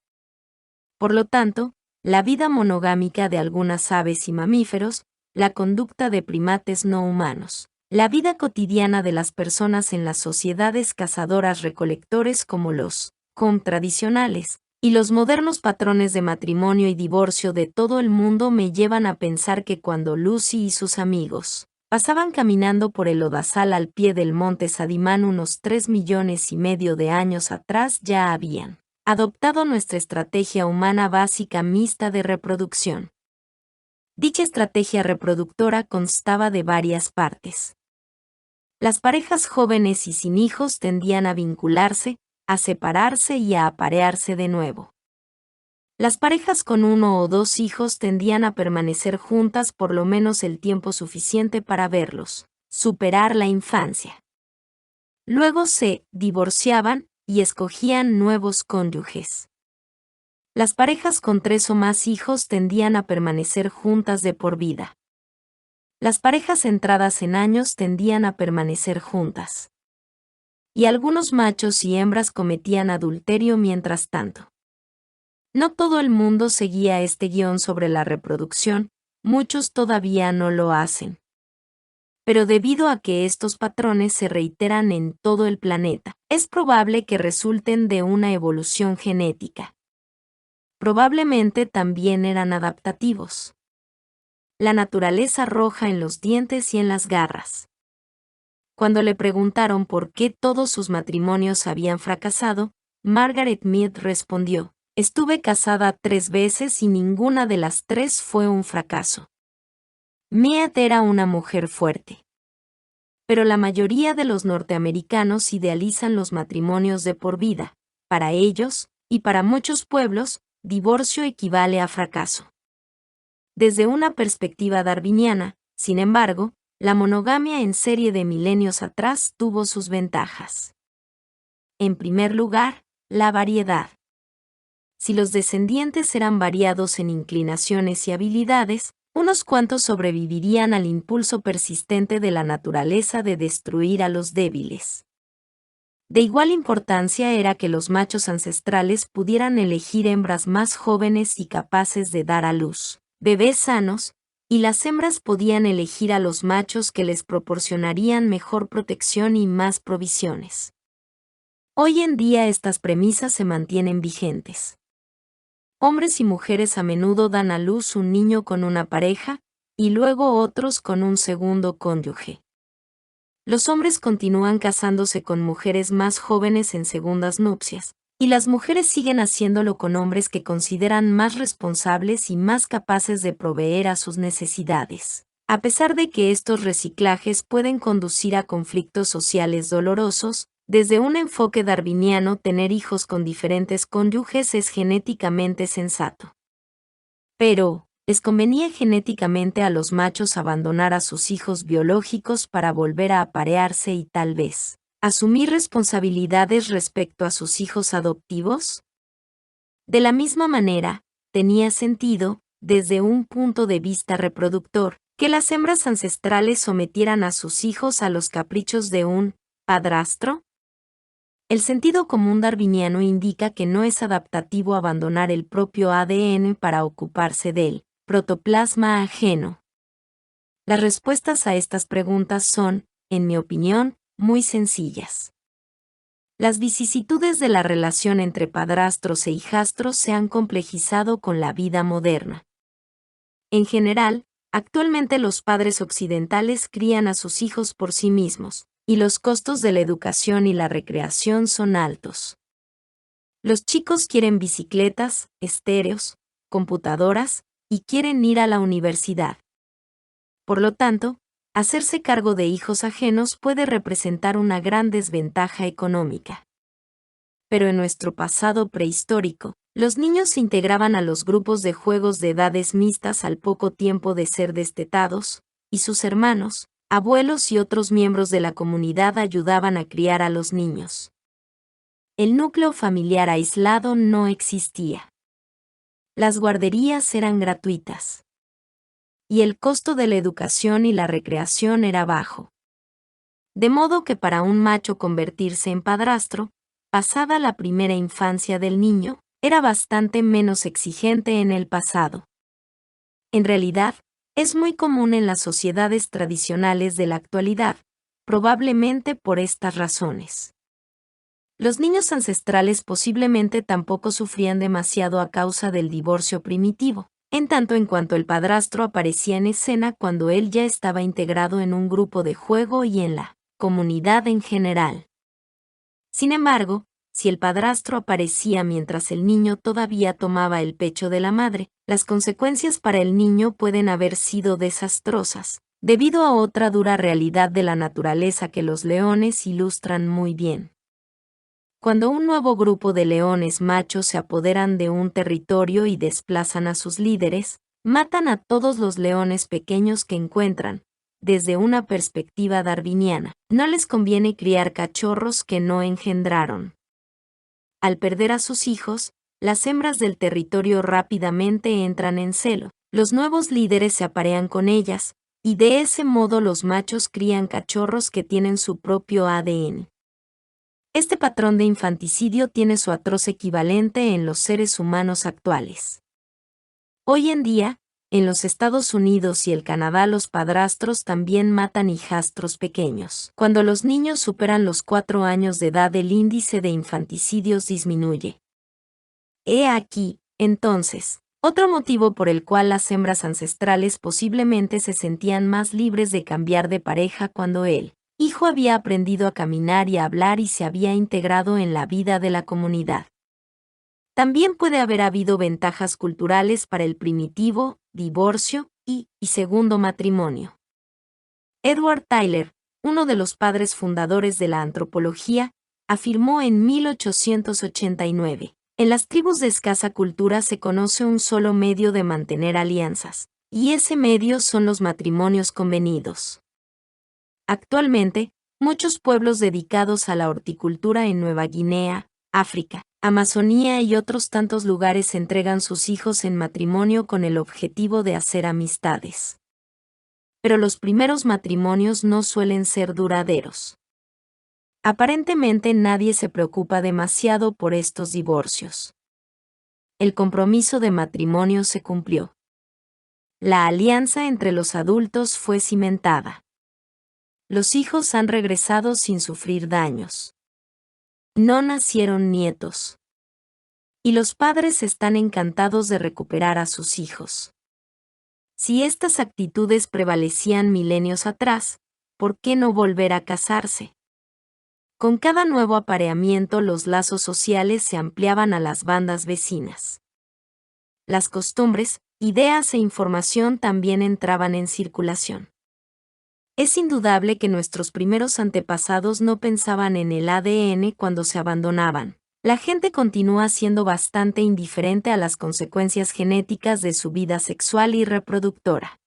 Por lo tanto, la vida monogámica de algunas aves y mamíferos, la conducta de primates no humanos, la vida cotidiana de las personas en las sociedades cazadoras-recolectores como los com tradicionales, y los modernos patrones de matrimonio y divorcio de todo el mundo me llevan a pensar que cuando Lucy y sus amigos pasaban caminando por el lodazal al pie del monte Sadimán unos 3,5 millones de años atrás ya habían adoptado nuestra estrategia humana básica mixta de reproducción. Dicha estrategia reproductora constaba de varias partes. Las parejas jóvenes y sin hijos tendían a vincularse, a separarse y a aparearse de nuevo. Las parejas con 1 o 2 hijos tendían a permanecer juntas por lo menos el tiempo suficiente para verlos, superar la infancia. Luego se divorciaban y escogían nuevos cónyuges. Las parejas con 3 o más hijos tendían a permanecer juntas de por vida. Las parejas entradas en años tendían a permanecer juntas. Y algunos machos y hembras cometían adulterio mientras tanto. No todo el mundo seguía este guión sobre la reproducción, muchos todavía no lo hacen. Pero debido a que estos patrones se reiteran en todo el planeta, es probable que resulten de una evolución genética. Probablemente también eran adaptativos. La naturaleza roja en los dientes y en las garras. Cuando le preguntaron por qué todos sus matrimonios habían fracasado, Margaret Mead respondió: estuve casada 3 veces y ninguna de las 3 fue un fracaso. Mead era una mujer fuerte. Pero la mayoría de los norteamericanos idealizan los matrimonios de por vida. Para ellos, y para muchos pueblos, divorcio equivale a fracaso. Desde una perspectiva darwiniana, sin embargo, la monogamia en serie de milenios atrás tuvo sus ventajas. En primer lugar, la variedad. Si los descendientes eran variados en inclinaciones y habilidades, unos cuantos sobrevivirían al impulso persistente de la naturaleza de destruir a los débiles. De igual importancia era que los machos ancestrales pudieran elegir hembras más jóvenes y capaces de dar a luz bebés sanos, y las hembras podían elegir a los machos que les proporcionarían mejor protección y más provisiones. Hoy en día estas premisas se mantienen vigentes. Hombres y mujeres a menudo dan a luz un niño con una pareja, y luego otros con un segundo cónyuge. Los hombres continúan casándose con mujeres más jóvenes en segundas nupcias, y las mujeres siguen haciéndolo con hombres que consideran más responsables y más capaces de proveer a sus necesidades. A pesar de que estos reciclajes pueden conducir a conflictos sociales dolorosos, desde un enfoque darwiniano tener hijos con diferentes cónyuges es genéticamente sensato. Pero, ¿les convenía genéticamente a los machos abandonar a sus hijos biológicos para volver a aparearse y tal vez asumir responsabilidades respecto a sus hijos adoptivos? De la misma manera, tenía sentido, desde un punto de vista reproductor, que las hembras ancestrales sometieran a sus hijos a los caprichos de un padrastro. El sentido común darwiniano indica que no es adaptativo abandonar el propio ADN para ocuparse del protoplasma ajeno. Las respuestas a estas preguntas son, en mi opinión, muy sencillas. Las vicisitudes de la relación entre padrastros e hijastros se han complejizado con la vida moderna. En general, actualmente los padres occidentales crían a sus hijos por sí mismos, y los costos de la educación y la recreación son altos. Los chicos quieren bicicletas, estéreos, computadoras, y quieren ir a la universidad. Por lo tanto, hacerse cargo de hijos ajenos puede representar una gran desventaja económica. Pero en nuestro pasado prehistórico, los niños se integraban a los grupos de juegos de edades mixtas al poco tiempo de ser destetados, y sus hermanos, abuelos y otros miembros de la comunidad ayudaban a criar a los niños. El núcleo familiar aislado no existía. Las guarderías eran gratuitas. y el costo de la educación y la recreación era bajo. De modo que para un macho convertirse en padrastro, pasada la primera infancia del niño, era bastante menos exigente en el pasado. En realidad, es muy común en las sociedades tradicionales de la actualidad, probablemente por estas razones. Los niños ancestrales posiblemente tampoco sufrían demasiado a causa del divorcio primitivo, en tanto en cuanto el padrastro aparecía en escena cuando él ya estaba integrado en un grupo de juego y en la comunidad en general. Sin embargo, si el padrastro aparecía mientras el niño todavía tomaba el pecho de la madre, las consecuencias para el niño pueden haber sido desastrosas, debido a otra dura realidad de la naturaleza que los leones ilustran muy bien. Cuando un nuevo grupo de leones machos se apoderan de un territorio y desplazan a sus líderes, matan a todos los leones pequeños que encuentran. Desde una perspectiva darwiniana, no les conviene criar cachorros que no engendraron. Al perder a sus hijos, las hembras del territorio rápidamente entran en celo, los nuevos líderes se aparean con ellas, y de ese modo los machos crían cachorros que tienen su propio ADN. Este patrón de infanticidio tiene su atroz equivalente en los seres humanos actuales. Hoy en día, en los Estados Unidos y el Canadá los padrastros también matan hijastros pequeños. Cuando los niños superan los 4 años de edad el índice de infanticidios disminuye. He aquí, entonces, otro motivo por el cual las hembras ancestrales posiblemente se sentían más libres de cambiar de pareja cuando el hijo había aprendido a caminar y a hablar y se había integrado en la vida de la comunidad. También puede haber habido ventajas culturales para el primitivo, divorcio y segundo matrimonio. Edward Tyler, uno de los padres fundadores de la antropología, afirmó en 1889, en las tribus de escasa cultura se conoce un solo medio de mantener alianzas, y ese medio son los matrimonios convenidos. Actualmente, muchos pueblos dedicados a la horticultura en Nueva Guinea, África, Amazonía y otros tantos lugares entregan sus hijos en matrimonio con el objetivo de hacer amistades. Pero los primeros matrimonios no suelen ser duraderos. Aparentemente nadie se preocupa demasiado por estos divorcios. El compromiso de matrimonio se cumplió. La alianza entre los adultos fue cimentada. Los hijos han regresado sin sufrir daños. No nacieron nietos. Y los padres están encantados de recuperar a sus hijos. Si estas actitudes prevalecían milenios atrás, ¿por qué no volver a casarse? Con cada nuevo apareamiento los lazos sociales se ampliaban a las bandas vecinas. Las costumbres, ideas e información también entraban en circulación. Es indudable que nuestros primeros antepasados no pensaban en el ADN cuando se abandonaban. La gente continúa siendo bastante indiferente a las consecuencias genéticas de su vida sexual y reproductora.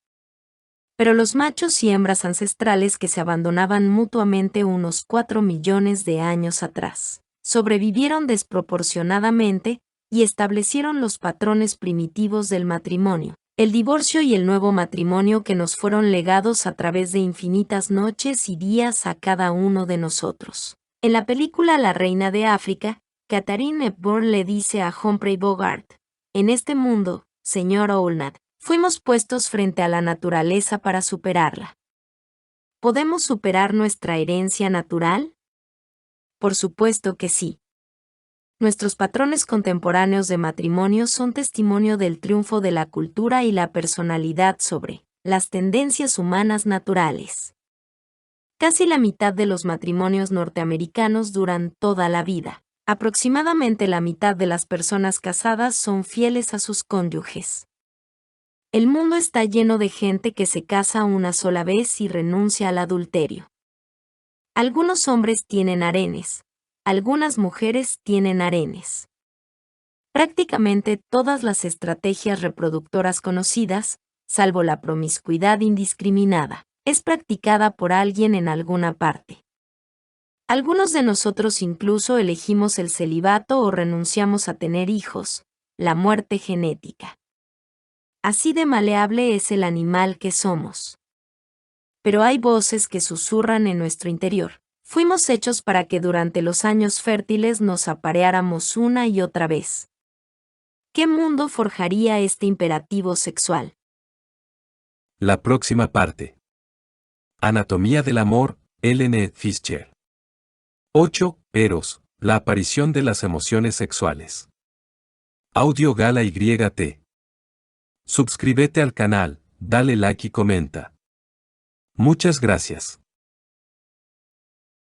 Pero los machos y hembras ancestrales que se abandonaban mutuamente unos 4 millones de años atrás, sobrevivieron desproporcionadamente y establecieron los patrones primitivos del matrimonio, el divorcio y el nuevo matrimonio que nos fueron legados a través de infinitas noches y días a cada uno de nosotros. En la película La Reina de África, Catherine Hepburn le dice a Humphrey Bogart, en este mundo, señor Oulnat, fuimos puestos frente a la naturaleza para superarla. ¿Podemos superar nuestra herencia natural? Por supuesto que sí. Nuestros patrones contemporáneos de matrimonio son testimonio del triunfo de la cultura y la personalidad sobre las tendencias humanas naturales. Casi la mitad de los matrimonios norteamericanos duran toda la vida. Aproximadamente la mitad de las personas casadas son fieles a sus cónyuges. El mundo está lleno de gente que se casa una sola vez y renuncia al adulterio. Algunos hombres tienen harenes. Algunas mujeres tienen harenes. Prácticamente todas las estrategias reproductoras conocidas, salvo la promiscuidad indiscriminada, es practicada por alguien en alguna parte. Algunos de nosotros incluso elegimos el celibato o renunciamos a tener hijos, la muerte genética. Así de maleable es el animal que somos. Pero hay voces que susurran en nuestro interior. Fuimos hechos para que durante los años fértiles nos apareáramos una y otra vez. ¿Qué mundo forjaría este imperativo sexual? La próxima parte. Anatomía del amor, Ellen Fischer. 8. Eros, la aparición de las emociones sexuales. Audio Gala YT. Suscríbete al canal, dale like y comenta. Muchas gracias.